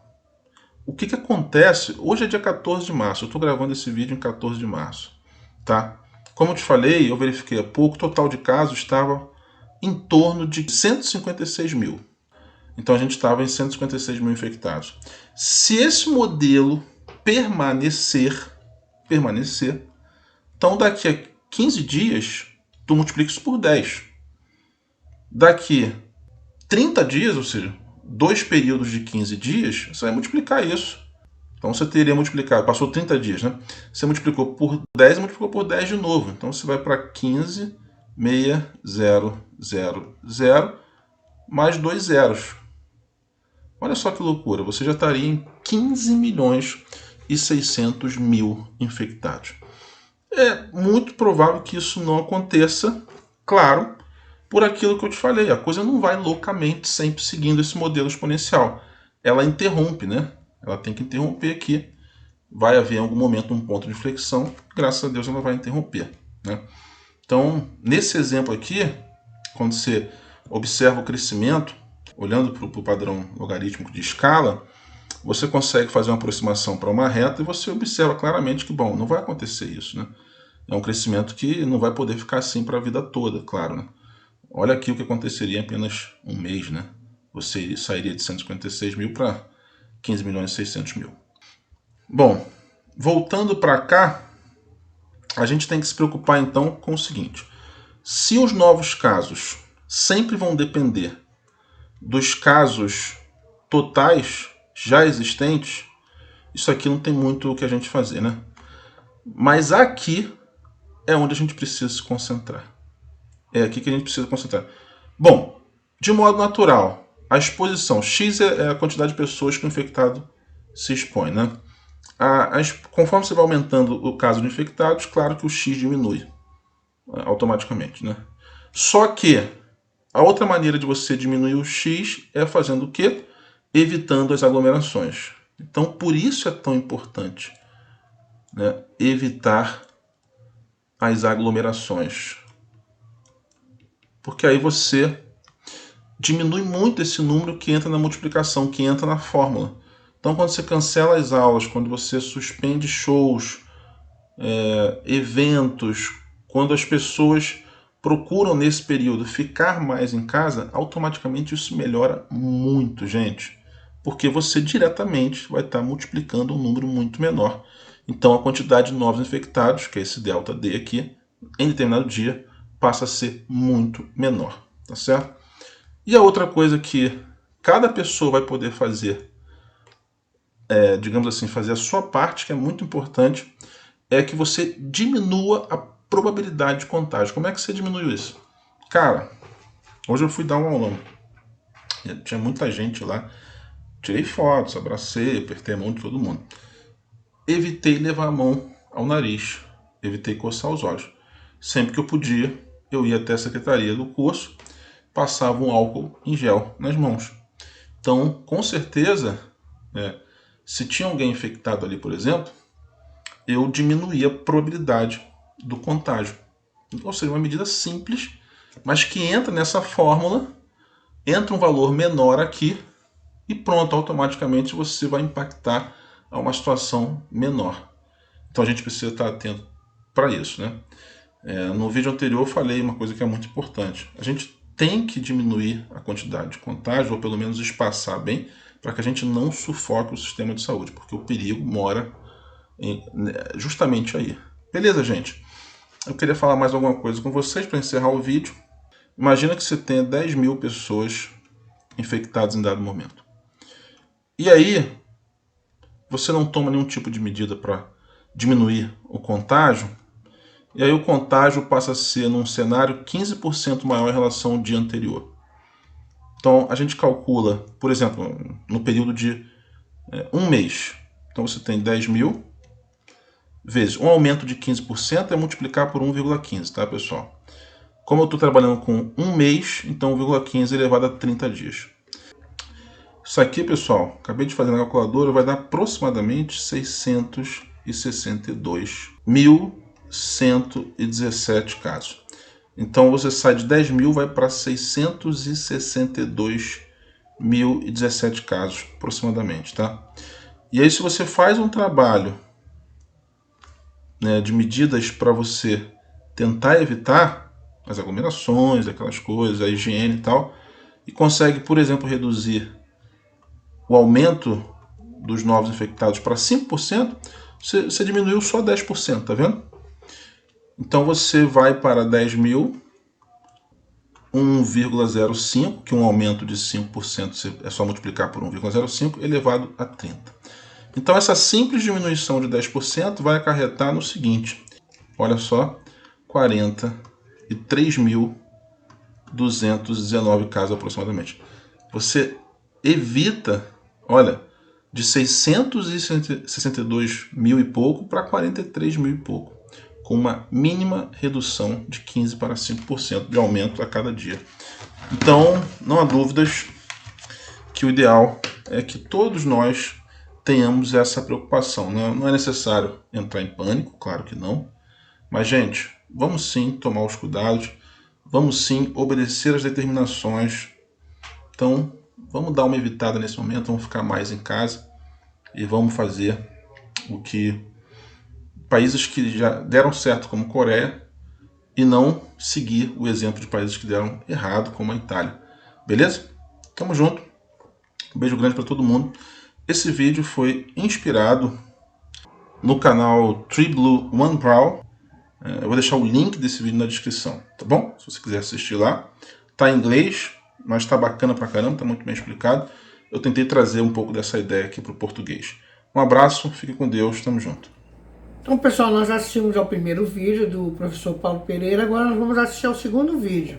Speaker 2: o que acontece. Hoje é dia 14 de março, eu estou gravando esse vídeo em 14 de março. Tá? Como eu te falei, eu verifiquei há pouco, o total de casos estava em torno de 156 mil. Então a gente estava em 156 mil infectados. Se esse modelo permanecer, então daqui a 15 dias, tu multiplica isso por 10. Daqui 30 dias, ou seja, 2 períodos de 15 dias, você vai multiplicar isso. Então você teria multiplicado, passou 30 dias, né? Você multiplicou por 10 e multiplicou por 10 de novo. Então você vai para 15.600 mais 2 zeros. Olha só que loucura, você já estaria em 15.600.000 infectados. É muito provável que isso não aconteça, claro, por aquilo que eu te falei. A coisa não vai loucamente sempre seguindo esse modelo exponencial. Ela interrompe, né? Ela tem que interromper aqui. Vai haver em algum momento um ponto de inflexão. Graças a Deus ela vai interromper, né? Então, nesse exemplo aqui, quando você observa o crescimento, olhando para o padrão logarítmico de escala, você consegue fazer uma aproximação para uma reta e você observa claramente que, bom, não vai acontecer isso, né? É um crescimento que não vai poder ficar assim para a vida toda, claro, né? Olha aqui o que aconteceria em apenas um mês, né? Você sairia de 156 mil para 15.600.000. Bom, voltando para cá, a gente tem que se preocupar então com o seguinte: se os novos casos sempre vão depender dos casos totais já existentes, isso aqui não tem muito o que a gente fazer, né? Mas aqui é onde a gente precisa se concentrar. É aqui que a gente precisa concentrar. Bom, de modo natural, a exposição X é a quantidade de pessoas que o infectado se expõe, né? Conforme você vai aumentando o caso de infectados, claro que o X diminui automaticamente, né? Só que a outra maneira de você diminuir o X é fazendo o quê? Evitando as aglomerações. Então, por isso é tão importante, né, evitar as aglomerações. Porque aí você diminui muito esse número que entra na multiplicação, que entra na fórmula. Então, quando você cancela as aulas, quando você suspende shows, eventos, quando as pessoas procuram nesse período ficar mais em casa, automaticamente isso melhora muito, gente. Porque você diretamente vai estar multiplicando um número muito menor. Então a quantidade de novos infectados, que é esse delta D aqui, em determinado dia, passa a ser muito menor, tá certo? E a outra coisa que cada pessoa vai poder fazer, digamos assim, fazer a sua parte, que é muito importante, é que você diminua a probabilidade de contágio. Como é que você diminui isso? Cara, hoje eu fui dar um aulão. Tinha muita gente lá. Tirei fotos, abracei, apertei a mão de todo mundo. Evitei levar a mão ao nariz. Evitei coçar os olhos. Sempre que eu podia, eu ia até a secretaria do curso, passava um álcool em gel nas mãos. Então, com certeza, se tinha alguém infectado ali, por exemplo, eu diminuía a probabilidade do contágio. Ou seja, uma medida simples, mas que entra nessa fórmula, entra um valor menor aqui e pronto, automaticamente você vai impactar a uma situação menor. Então a gente precisa estar atento para isso, né? No vídeo anterior eu falei uma coisa que é muito importante. A gente tem que diminuir a quantidade de contágio, ou pelo menos espaçar bem, para que a gente não sufoque o sistema de saúde, porque o perigo mora justamente aí. Beleza, gente? Eu queria falar mais alguma coisa com vocês para encerrar o vídeo. Imagina que você tenha 10.000 pessoas infectadas em dado momento. E aí, você não toma nenhum tipo de medida para diminuir o contágio, e aí o contágio passa a ser, num cenário, 15% maior em relação ao dia anterior. Então, a gente calcula, por exemplo, no período de um mês. Então, você tem 10.000 vezes um aumento de 15% é multiplicar por 1,15, tá, pessoal? Como eu estou trabalhando com um mês, então 1,15 elevado a 30 dias. Isso aqui, pessoal, acabei de fazer na calculadora, vai dar aproximadamente 662.117 casos. Então você sai de 10 mil, vai para 662.017 casos, aproximadamente, tá? E aí, se você faz um trabalho, né, de medidas para você tentar evitar as aglomerações, aquelas coisas, a higiene e tal, e consegue, por exemplo, reduzir o aumento dos novos infectados para 5%, você diminuiu só 10%, tá vendo? Então você vai para 10 mil, 1,05, que um aumento de 5% é só multiplicar por 1,05, elevado a 30. Então essa simples diminuição de 10% vai acarretar no seguinte, olha só, 43.219 casos aproximadamente. Você evita, olha, de 662 mil e pouco para 43 mil e pouco, com uma mínima redução de 15 para 5% de aumento a cada dia. Então, não há dúvidas que o ideal é que todos nós tenhamos essa preocupação. Não é necessário entrar em pânico, claro que não. Mas, gente, vamos sim tomar os cuidados, vamos sim obedecer às determinações. Então, vamos dar uma evitada nesse momento, vamos ficar mais em casa e vamos fazer o que países que já deram certo, como Coreia, e não seguir o exemplo de países que deram errado, como a Itália. Beleza? Tamo junto. Um beijo grande para todo mundo. Esse vídeo foi inspirado no canal Tree Blue One Brow. Eu vou deixar o link desse vídeo na descrição, tá bom? Se você quiser assistir lá. Tá em inglês, mas tá bacana pra caramba, tá muito bem explicado. Eu tentei trazer um pouco dessa ideia aqui pro português. Um abraço, fique com Deus, tamo junto.
Speaker 1: Então, pessoal, nós assistimos ao primeiro vídeo do professor Paulo Pereira, agora nós vamos assistir ao segundo vídeo.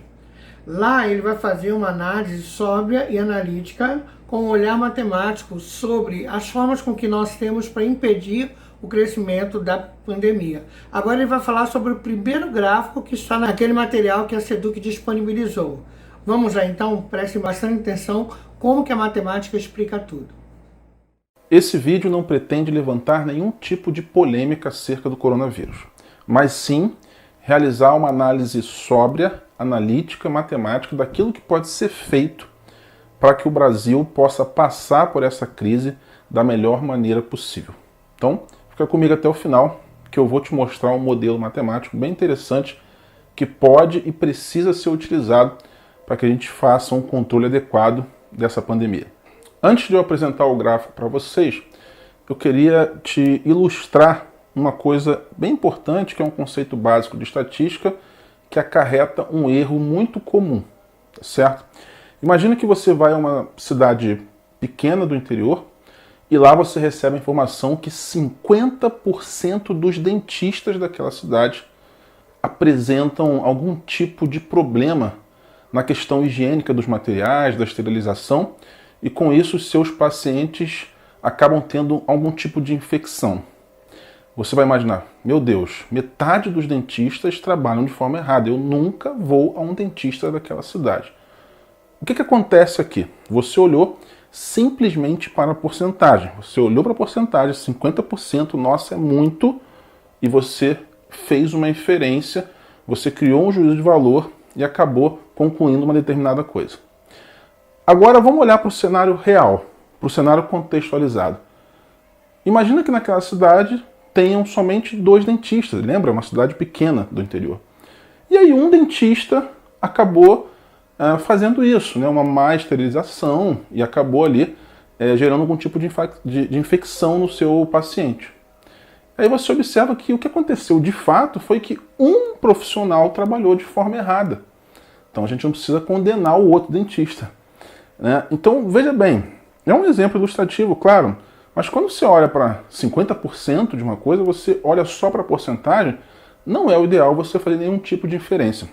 Speaker 1: Lá ele vai fazer uma análise sóbria e analítica com um olhar matemático sobre as formas com que nós temos para impedir o crescimento da pandemia. Agora ele vai falar sobre o primeiro gráfico que está naquele material que a Seduc disponibilizou. Vamos lá então, prestem bastante atenção como que a matemática explica tudo.
Speaker 2: Esse vídeo não pretende levantar nenhum tipo de polêmica acerca do coronavírus, mas sim realizar uma análise sóbria, analítica, matemática daquilo que pode ser feito para que o Brasil possa passar por essa crise da melhor maneira possível. Então, fica comigo até o final, que eu vou te mostrar um modelo matemático bem interessante que pode e precisa ser utilizado para que a gente faça um controle adequado dessa pandemia. Antes de eu apresentar o gráfico para vocês, eu queria te ilustrar uma coisa bem importante, que é um conceito básico de estatística, que acarreta um erro muito comum, tá certo? Imagina que você vai a uma cidade pequena do interior e lá você recebe a informação que 50% dos dentistas daquela cidade apresentam algum tipo de problema na questão higiênica dos materiais, da esterilização, e com isso seus pacientes acabam tendo algum tipo de infecção. Você vai imaginar, meu Deus, metade dos dentistas trabalham de forma errada, eu nunca vou a um dentista daquela cidade. O que acontece aqui? Você olhou simplesmente para a porcentagem. Você olhou para a porcentagem, 50%, nossa, é muito, e você fez uma inferência, você criou um juízo de valor e acabou concluindo uma determinada coisa. Agora vamos olhar para o cenário real, para o cenário contextualizado. Imagina que naquela cidade tenham somente 2 dentistas, lembra? Uma cidade pequena do interior. E aí um dentista acabou fazendo isso, né? Uma má esterilização, e acabou ali gerando algum tipo de infecção no seu paciente. Aí você observa que o que aconteceu de fato foi que um profissional trabalhou de forma errada. Então a gente não precisa condenar o outro dentista, né? Então veja bem, é um exemplo ilustrativo, claro, mas quando você olha para 50% de uma coisa, você olha só para a porcentagem, não é o ideal você fazer nenhum tipo de inferência.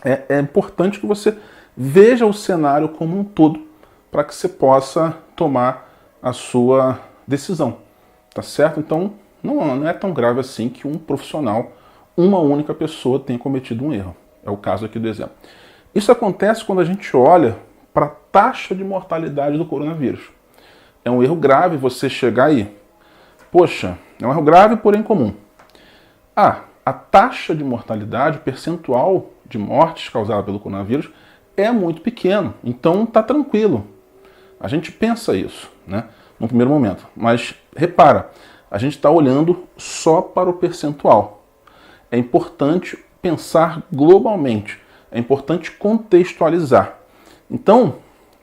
Speaker 2: É importante que você veja o cenário como um todo para que você possa tomar a sua decisão, tá certo? Então não é tão grave assim que um profissional, uma única pessoa tenha cometido um erro. É o caso aqui do exemplo. Isso acontece quando a gente olha para a taxa de mortalidade do coronavírus. É um erro grave você chegar aí. Poxa, é um erro grave, porém comum. A taxa de mortalidade, o percentual de mortes causada pelo coronavírus é muito pequeno, então está tranquilo. A gente pensa isso, né, no primeiro momento. Mas repara, a gente está olhando só para o percentual. É importante pensar globalmente, é importante contextualizar. Então,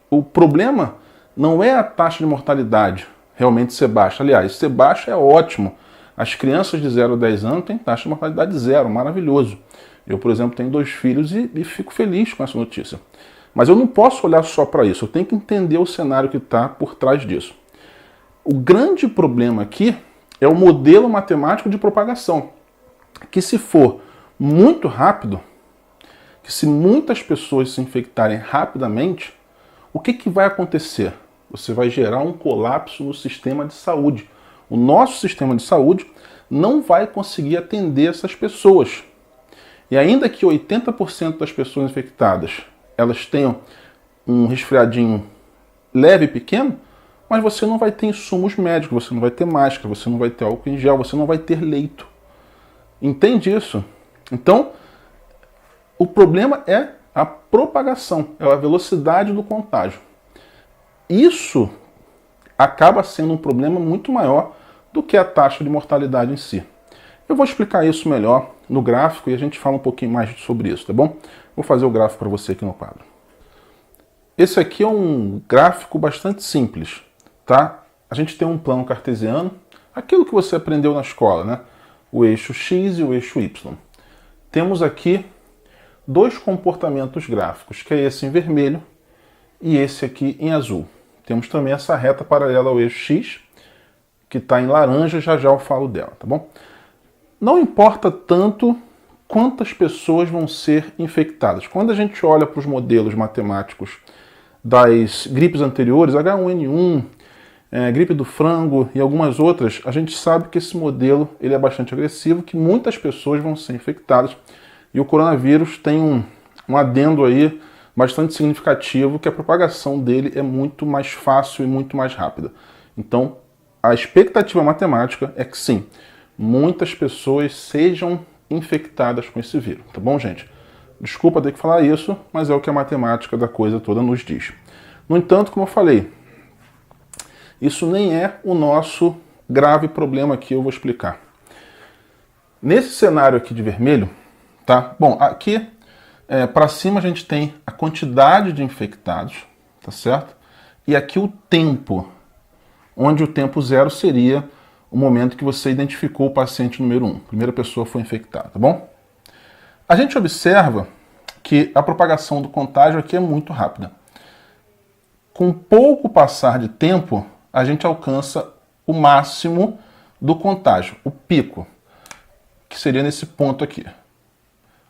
Speaker 2: o problema não é a taxa de mortalidade realmente ser baixa. Aliás, ser baixa é ótimo. As crianças de 0 a 10 anos têm taxa de mortalidade zero, maravilhoso. Eu, por exemplo, tenho 2 filhos e fico feliz com essa notícia. Mas eu não posso olhar só para isso, eu tenho que entender o cenário que está por trás disso. O grande problema aqui é o modelo matemático de propagação, que se for muito rápido, que se muitas pessoas se infectarem rapidamente, o que vai acontecer? Você vai gerar um colapso no sistema de saúde. O nosso sistema de saúde não vai conseguir atender essas pessoas. E ainda que 80% das pessoas infectadas elas tenham um resfriadinho leve e pequeno, mas você não vai ter insumos médicos, você não vai ter máscara, você não vai ter álcool em gel, você não vai ter leito. Entende isso? Então, o problema é a propagação, é a velocidade do contágio. Isso acaba sendo um problema muito maior do que a taxa de mortalidade em si. Eu vou explicar isso melhor no gráfico e a gente fala um pouquinho mais sobre isso, tá bom? Vou fazer o gráfico para você aqui no quadro. Esse aqui é um gráfico bastante simples, tá? A gente tem um plano cartesiano, aquilo que você aprendeu na escola, né? O eixo X e o eixo Y. Temos aqui 2 comportamentos gráficos, que é esse em vermelho e esse aqui em azul. Temos também essa reta paralela ao eixo X, que está em laranja, já eu falo dela, tá bom? Não importa tanto quantas pessoas vão ser infectadas. Quando a gente olha para os modelos matemáticos das gripes anteriores, H1N1, gripe do frango e algumas outras, a gente sabe que esse modelo ele é bastante agressivo, que muitas pessoas vão ser infectadas, e o coronavírus tem um adendo aí bastante significativo, que a propagação dele é muito mais fácil e muito mais rápida. Então, a expectativa matemática é que sim, muitas pessoas sejam infectadas com esse vírus, tá bom, gente? Desculpa ter que falar isso, mas é o que a matemática da coisa toda nos diz. No entanto, como eu falei, isso nem é o nosso grave problema aqui, eu vou explicar. Nesse cenário aqui de vermelho, tá? Bom, aqui para cima a gente tem a quantidade de infectados, tá certo? E aqui o tempo, onde o tempo 0 seria o momento que você identificou o paciente número 1. Primeira pessoa foi infectada, tá bom? A gente observa que a propagação do contágio aqui é muito rápida. Com pouco passar de tempo, a gente alcança o máximo do contágio, o pico, que seria nesse ponto aqui.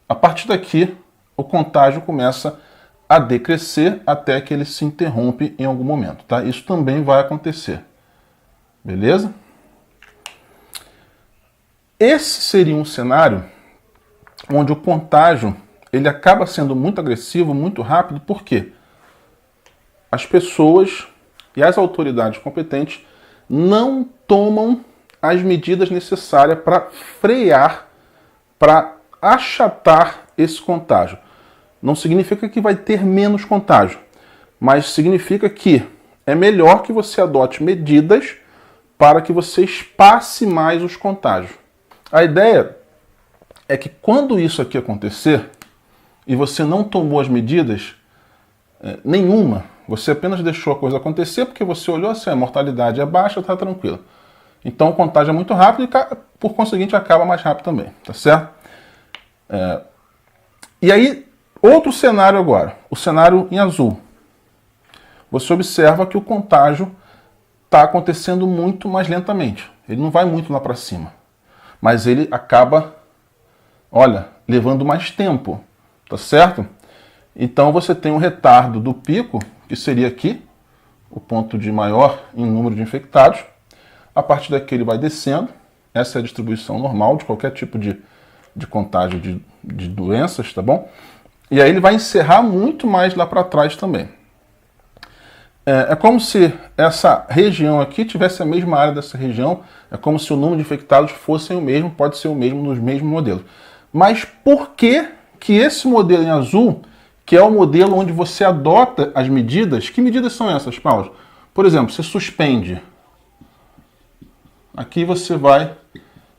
Speaker 2: A partir daqui, o contágio começa a decrescer até que ele se interrompe em algum momento, tá? Isso também vai acontecer. Beleza? Esse seria um cenário onde o contágio ele acaba sendo muito agressivo, muito rápido, porque as pessoas e as autoridades competentes não tomam as medidas necessárias para frear, para achatar esse contágio. Não significa que vai ter menos contágio, mas significa que é melhor que você adote medidas para que você espace mais os contágios. A ideia é que quando isso aqui acontecer e você não tomou as medidas nenhuma, você apenas deixou a coisa acontecer porque você olhou assim, a mortalidade é baixa, está tranquilo. Então o contágio é muito rápido e, por conseguinte, acaba mais rápido também, tá certo? E aí, outro cenário agora, o cenário em azul. Você observa que o contágio está acontecendo muito mais lentamente. Ele não vai muito lá para cima, mas ele acaba, olha, levando mais tempo, tá certo? Então você tem um retardo do pico, que seria aqui, o ponto de maior em número de infectados. A partir daqui ele vai descendo. Essa é a distribuição normal de qualquer tipo de contágio de doenças, tá bom? E aí ele vai encerrar muito mais lá para trás também. É como se essa região aqui tivesse a mesma área dessa região, é como se o número de infectados fosse o mesmo, pode ser o mesmo nos mesmos modelos. Mas por que que esse modelo em azul, que é o modelo onde você adota as medidas, que medidas são essas, Paulo? Por exemplo, você suspende. Aqui você vai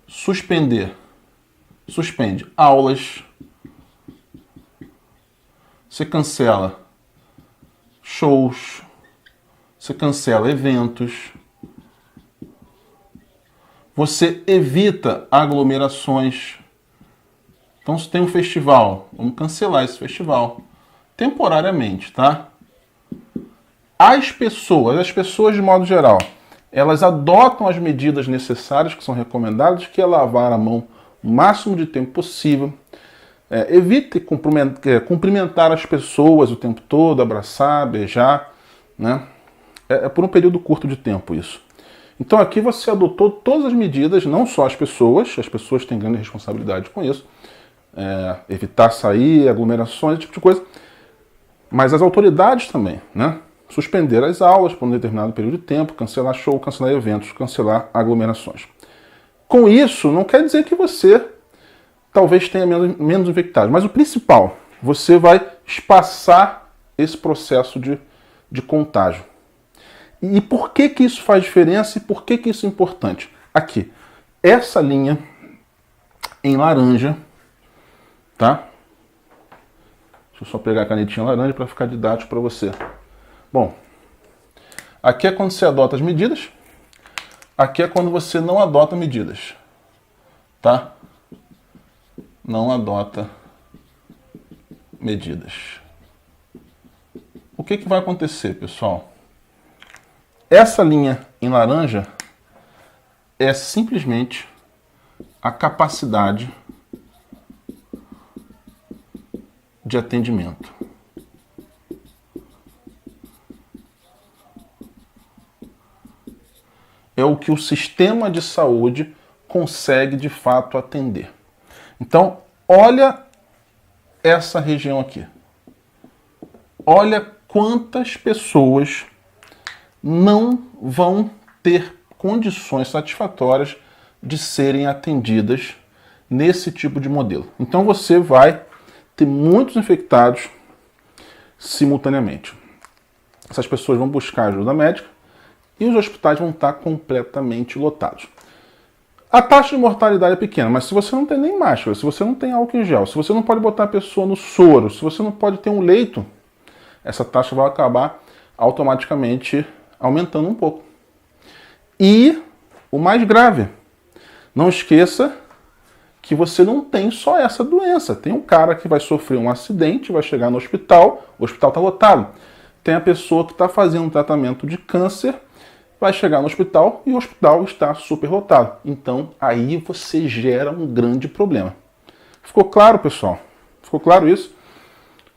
Speaker 2: suspende aulas, você cancela shows, você cancela eventos, você evita aglomerações. Então, se tem um festival, vamos cancelar esse festival temporariamente, tá? As pessoas de modo geral, elas adotam as medidas necessárias que são recomendadas, que é lavar a mão o máximo de tempo possível, evite cumprimentar as pessoas o tempo todo, abraçar, beijar, né? É por um período curto de tempo isso. Então aqui você adotou todas as medidas, não só as pessoas têm grande responsabilidade com isso, evitar sair, aglomerações, esse tipo de coisa, mas as autoridades também, né? Suspender as aulas por um determinado período de tempo, cancelar show, cancelar eventos, cancelar aglomerações. Com isso, não quer dizer que você talvez tenha menos infectados, mas o principal, você vai espaçar esse processo de contágio. E por que que isso faz diferença e por que que isso é importante? Aqui, essa linha em laranja, tá? Deixa eu só pegar a canetinha laranja para ficar didático para você. Bom, aqui é quando você adota as medidas, aqui é quando você não adota medidas, tá? Não adota medidas. O que que vai acontecer, pessoal? Essa linha em laranja é simplesmente a capacidade de atendimento. É o que o sistema de saúde consegue de fato atender. Então, olha essa região aqui. Olha quantas pessoas não vão ter condições satisfatórias de serem atendidas nesse tipo de modelo. Então você vai ter muitos infectados simultaneamente. Essas pessoas vão buscar ajuda médica e os hospitais vão estar completamente lotados. A taxa de mortalidade é pequena, mas se você não tem nem máscara, se você não tem álcool em gel, se você não pode botar a pessoa no soro, se você não pode ter um leito, essa taxa vai acabar automaticamente aumentando um pouco. E o mais grave, não esqueça que você não tem só essa doença. Tem um cara que vai sofrer um acidente, vai chegar no hospital, o hospital está lotado. Tem a pessoa que está fazendo um tratamento de câncer, vai chegar no hospital e o hospital está super lotado. Então, aí você gera um grande problema. Ficou claro, pessoal? Ficou claro isso?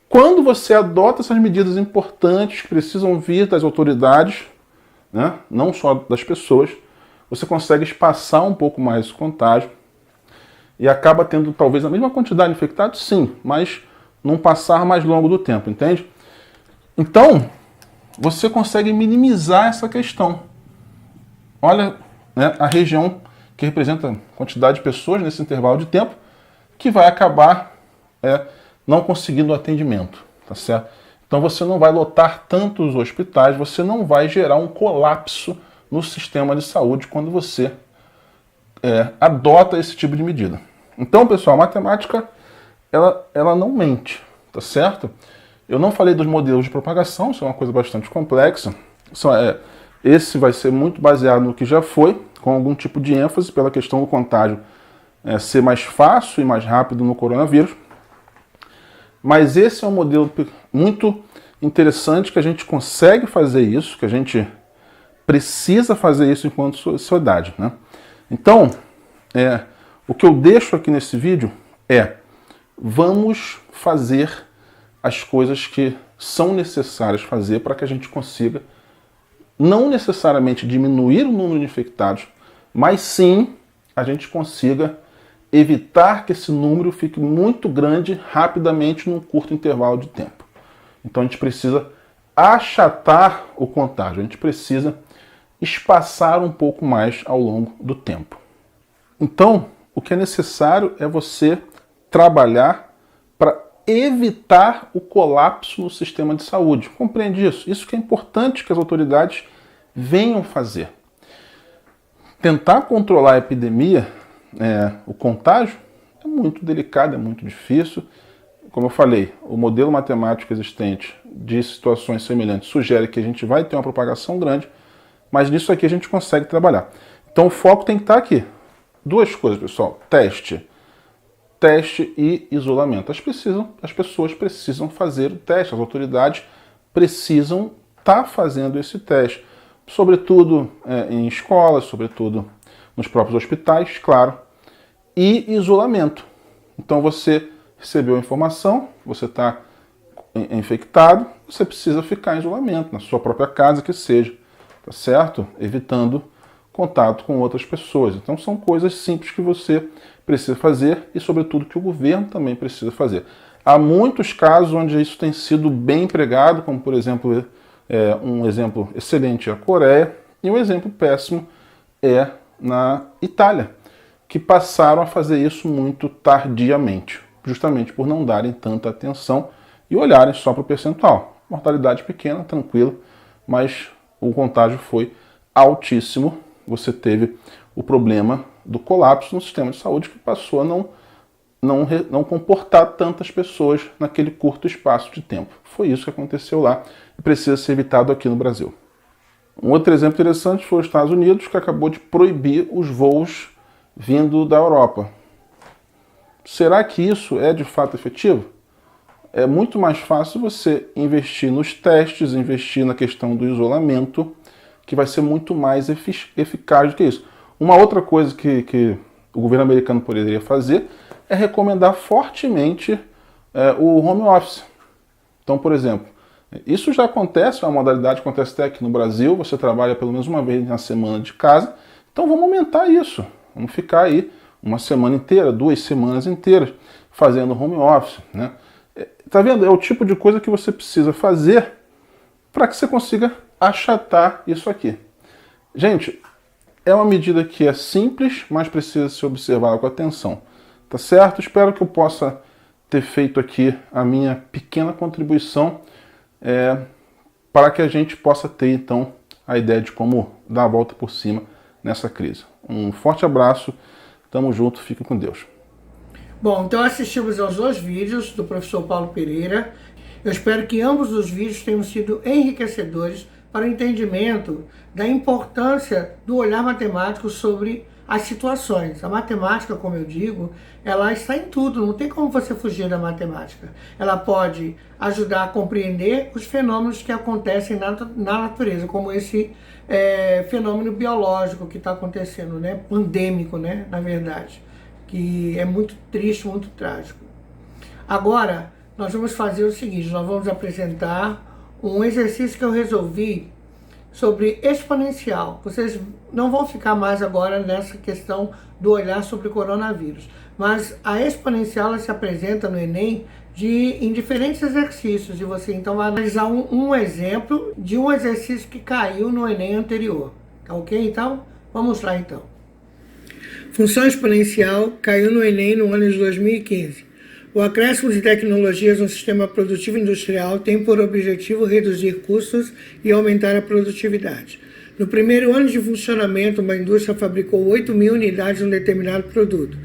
Speaker 2: Quando você adota essas medidas importantes que precisam vir das autoridades, né, não só das pessoas, você consegue espaçar um pouco mais o contágio e acaba tendo talvez a mesma quantidade de infectados, sim, mas num passar mais longo do tempo, entende? Então, você consegue minimizar essa questão. Olha, né, a região que representa a quantidade de pessoas nesse intervalo de tempo que vai acabar não conseguindo atendimento, tá certo? Então você não vai lotar tanto os hospitais, você não vai gerar um colapso no sistema de saúde quando você adota esse tipo de medida. Então, pessoal, a matemática ela não mente, tá certo? Eu não falei dos modelos de propagação, isso é uma coisa bastante complexa. Esse vai ser muito baseado no que já foi, com algum tipo de ênfase pela questão do contágio ser mais fácil e mais rápido no coronavírus. Mas esse é um modelo muito interessante que a gente consegue fazer isso, que a gente precisa fazer isso enquanto sociedade, né? Então, o que eu deixo aqui nesse vídeo vamos fazer as coisas que são necessárias fazer para que a gente consiga não necessariamente diminuir o número de infectados, mas sim a gente consiga evitar que esse número fique muito grande rapidamente num curto intervalo de tempo. Então a gente precisa achatar o contágio, a gente precisa espaçar um pouco mais ao longo do tempo. Então, o que é necessário é você trabalhar para evitar o colapso no sistema de saúde. Compreende isso? Isso que é importante que as autoridades venham fazer. Tentar controlar a epidemia, o contágio, é muito delicado, é muito difícil. Como eu falei, o modelo matemático existente de situações semelhantes sugere que a gente vai ter uma propagação grande, mas nisso aqui a gente consegue trabalhar. Então o foco tem que estar aqui. Duas coisas, pessoal. Teste e isolamento. As pessoas precisam fazer o teste, as autoridades precisam estar fazendo esse teste. Sobretudo em escolas, sobretudo nos próprios hospitais, claro. E isolamento. Então você recebeu a informação, você está infectado, você precisa ficar em isolamento, na sua própria casa que seja, tá certo? Evitando contato com outras pessoas. Então são coisas simples que você precisa fazer e, sobretudo, que o governo também precisa fazer. Há muitos casos onde isso tem sido bem empregado, como, por exemplo, um exemplo excelente é a Coreia e um exemplo péssimo é na Itália, que passaram a fazer isso muito tardiamente, justamente por não darem tanta atenção e olharem só para o percentual. Mortalidade pequena, tranquilo, mas o contágio foi altíssimo. Você teve o problema do colapso no sistema de saúde que passou a não comportar tantas pessoas naquele curto espaço de tempo. Foi isso que aconteceu lá e precisa ser evitado aqui no Brasil. Um outro exemplo interessante foi os Estados Unidos, que acabou de proibir os voos vindo da Europa. Será que isso é de fato efetivo? É muito mais fácil você investir nos testes, investir na questão do isolamento, que vai ser muito mais eficaz do que isso. Uma outra coisa que o governo americano poderia fazer é recomendar fortemente o home office. Então, por exemplo, isso já acontece, é uma modalidade que acontece até aqui no Brasil, você trabalha pelo menos uma vez na semana de casa, então vamos aumentar isso. Vamos ficar aí uma semana inteira, 2 semanas inteiras, fazendo home office, né? Tá vendo? É o tipo de coisa que você precisa fazer para que você consiga achatar isso aqui. Gente, é uma medida que é simples, mas precisa ser observada com atenção. Tá certo? Espero que eu possa ter feito aqui a minha pequena contribuição para que a gente possa ter, então, a ideia de como dar a volta por cima nessa crise. Um forte abraço, tamo junto, fique com Deus.
Speaker 1: Bom, então assistimos aos 2 vídeos do professor Paulo Pereira. Eu espero que ambos os vídeos tenham sido enriquecedores para o entendimento da importância do olhar matemático sobre as situações. A matemática, como eu digo, ela está em tudo, não tem como você fugir da matemática. Ela pode ajudar a compreender os fenômenos que acontecem na natureza, como esse fenômeno biológico que está acontecendo, né? Pandêmico, né? Na verdade, que é muito triste, muito trágico. Agora, nós vamos fazer o seguinte, nós vamos apresentar um exercício que eu resolvi sobre exponencial. Vocês não vão ficar mais agora nessa questão do olhar sobre o coronavírus, mas a exponencial ela se apresenta no Enem em diferentes exercícios, e você então vai analisar um exemplo de um exercício que caiu no Enem anterior. Tá ok? Então, vamos lá então. Função exponencial caiu no Enem no ano de 2015. O acréscimo de tecnologias no sistema produtivo industrial tem por objetivo reduzir custos e aumentar a produtividade. No primeiro ano de funcionamento, uma indústria fabricou 8.000 unidades de um determinado produto.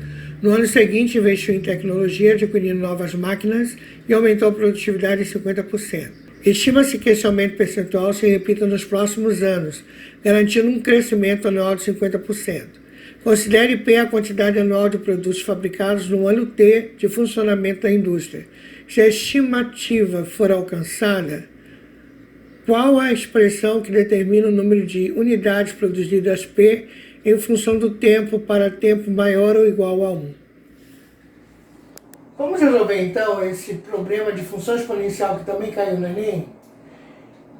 Speaker 1: No ano seguinte, investiu em tecnologia, adquirindo novas máquinas e aumentou a produtividade em 50%. Estima-se que esse aumento percentual se repita nos próximos anos, garantindo um crescimento anual de 50%. Considere P a quantidade anual de produtos fabricados no ano T de funcionamento da indústria. Se a estimativa for alcançada, qual a expressão que determina o número de unidades produzidas P em função do tempo para tempo maior ou igual a 1? Vamos resolver então esse problema de função exponencial que também caiu no Enem?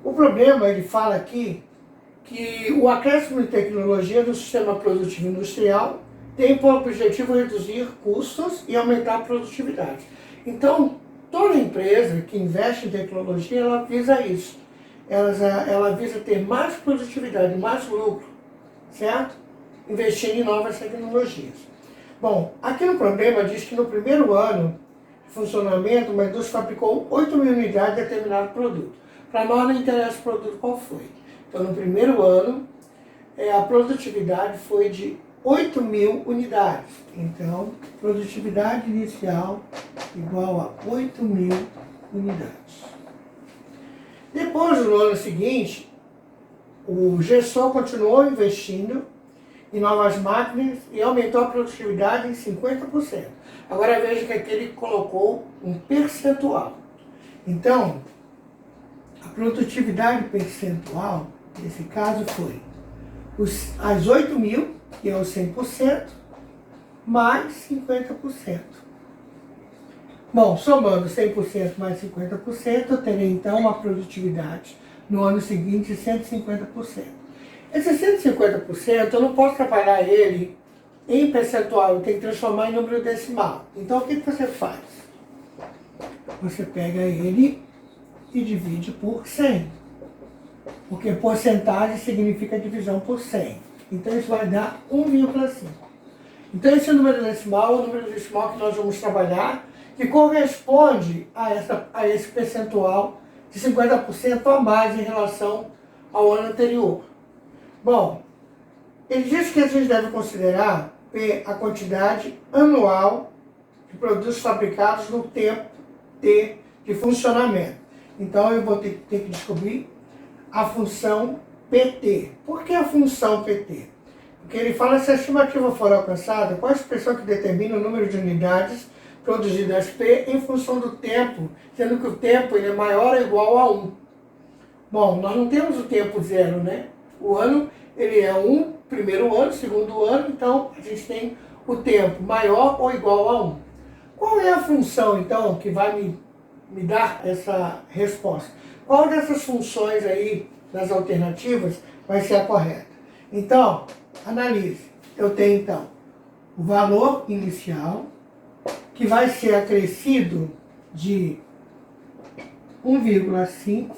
Speaker 1: O problema, ele fala aqui, que o acréscimo de tecnologia do sistema produtivo industrial tem por objetivo reduzir custos e aumentar a produtividade. Então, toda empresa que investe em tecnologia, ela visa isso. ela visa ter mais produtividade, mais lucro, certo? Investindo em novas tecnologias. Bom, aqui no problema diz que no primeiro ano de funcionamento, uma indústria fabricou 8 mil unidades de determinado produto. Para nós não interessa o produto qual foi. Então, no primeiro ano, a produtividade foi de 8 mil unidades. Então, produtividade inicial igual a 8 mil unidades. Depois, no ano seguinte, o Gessol continuou investindo em novas máquinas e aumentou a produtividade em 50%. Agora veja que aqui ele colocou um percentual. Então, a produtividade percentual, nesse caso, foi as 8 mil, que é o 100%, mais 50%. Bom, somando 100% mais 50%, eu terei então uma produtividade no ano seguinte de 150%. Esse 150% eu não posso trabalhar ele em percentual, eu tenho que transformar em número decimal. Então o que você faz? Você pega ele e divide por 100. Porque porcentagem significa divisão por 100. Então isso vai dar 1,5. Então esse número decimal é o número decimal que nós vamos trabalhar, que corresponde a esse percentual de 50% a mais em relação ao ano anterior. Bom, ele diz que a gente deve considerar a quantidade anual de produtos fabricados no tempo T de funcionamento. Então eu vou ter que descobrir a função PT. Por que a função PT? Porque ele fala se a estimativa for alcançada, qual a expressão que determina o número de unidades produzidas P em função do tempo, sendo que o tempo ele é maior ou igual a 1. Bom, nós não temos o tempo zero, né? O ano ele é 1, primeiro ano, segundo ano, então a gente tem o tempo maior ou igual a 1. Qual é a função, então, que vai me dar essa resposta? Qual dessas funções aí, das alternativas, vai ser a correta? Então, analise. Eu tenho, então, o valor inicial, que vai ser acrescido de 1,5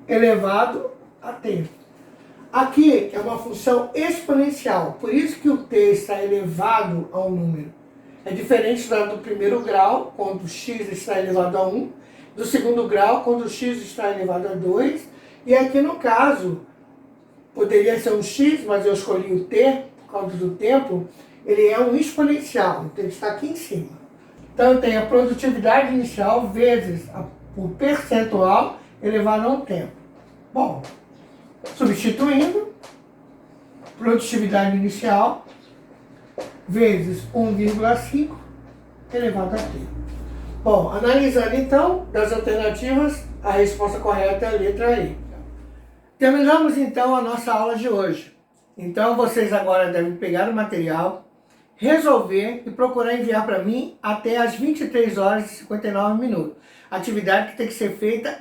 Speaker 1: elevado a t. Aqui é uma função exponencial, por isso que o t está elevado ao número. É diferente do primeiro grau, quando x está elevado a 1, do segundo grau, quando x está elevado a 2, e aqui no caso, poderia ser um x, mas eu escolhi o t, por causa do tempo, ele é um exponencial, então ele está aqui em cima. Então eu tenho a produtividade inicial vezes o percentual elevado ao tempo. Bom, substituindo, produtividade inicial vezes 1,5 elevado a t. Bom, analisando então das alternativas, a resposta correta é a letra E. Terminamos então a nossa aula de hoje. Então vocês agora devem pegar o material, resolver e procurar enviar para mim até às 23 horas e 59 minutos. Atividade que tem que ser feita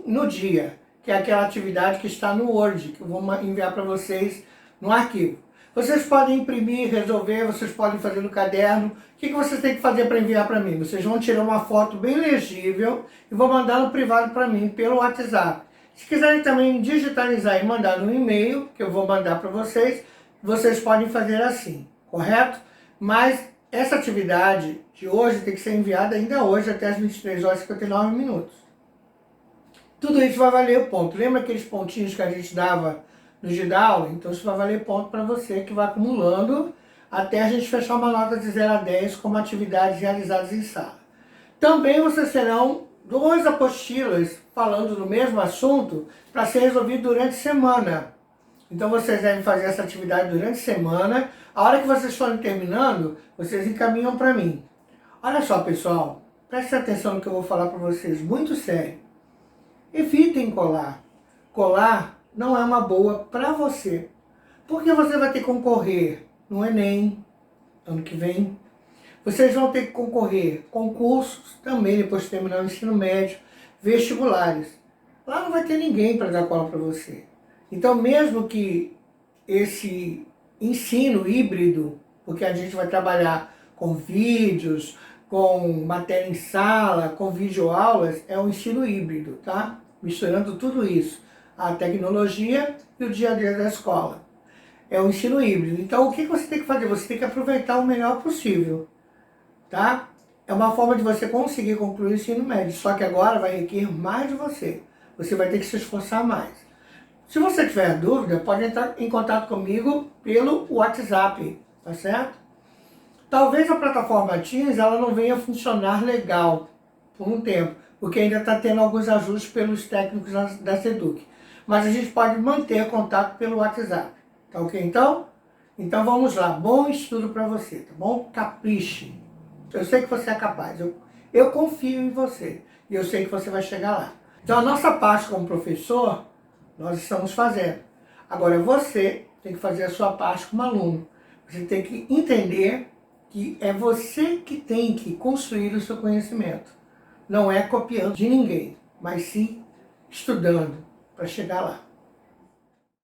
Speaker 1: no dia, que é aquela atividade que está no Word, que eu vou enviar para vocês no arquivo. Vocês podem imprimir, resolver, vocês podem fazer no caderno. O que vocês têm que fazer para enviar para mim? Vocês vão tirar uma foto bem legível e vão mandar no privado para mim, pelo WhatsApp. Se quiserem também digitalizar e mandar no e-mail, que eu vou mandar para vocês, vocês podem fazer assim, correto? Mas essa atividade de hoje tem que ser enviada ainda hoje até as 23 horas e 59 minutos. Tudo isso vai valer ponto. Lembra aqueles pontinhos que a gente dava no dia da aula? Então isso vai valer ponto para você, que vai acumulando até a gente fechar uma nota de 0 a 10 como atividades realizadas em sala. Também vocês terão 2 apostilas falando do mesmo assunto para ser resolvido durante a semana. Então vocês devem fazer essa atividade durante a semana. A hora que vocês forem terminando, vocês encaminham para mim. Olha só, pessoal, prestem atenção no que eu vou falar para vocês, muito sério. Evitem colar. Colar não é uma boa para você, porque você vai ter que concorrer no Enem, ano que vem. Vocês vão ter que concorrer concursos também, depois de terminar o ensino médio, vestibulares. Lá não vai ter ninguém para dar cola para você. Então, mesmo que esse ensino híbrido, porque a gente vai trabalhar com vídeos, com matéria em sala, com videoaulas, é um ensino híbrido, tá? Misturando tudo isso. a tecnologia e o dia a dia da escola. É um ensino híbrido. Então, o que você tem que fazer? Você tem que aproveitar o melhor possível, tá? É uma forma de você conseguir concluir o ensino médio, só que agora vai requerer mais de você. Você vai ter que se esforçar mais. Se você tiver dúvida, pode entrar em contato comigo pelo WhatsApp, tá certo? Talvez a plataforma Teams ela não venha funcionar legal por um tempo, porque ainda está tendo alguns ajustes pelos técnicos da SEDUC. Mas a gente pode manter contato pelo WhatsApp, tá ok então? Então vamos lá, bom estudo para você, tá bom? Capriche. Eu sei que você é capaz, eu confio em você e eu sei que você vai chegar lá. Então a nossa parte como professor, nós estamos fazendo. Agora você tem que fazer a sua parte como aluno. Você tem que entender que é você que tem que construir o seu conhecimento. Não é copiando de ninguém, mas sim estudando para chegar lá.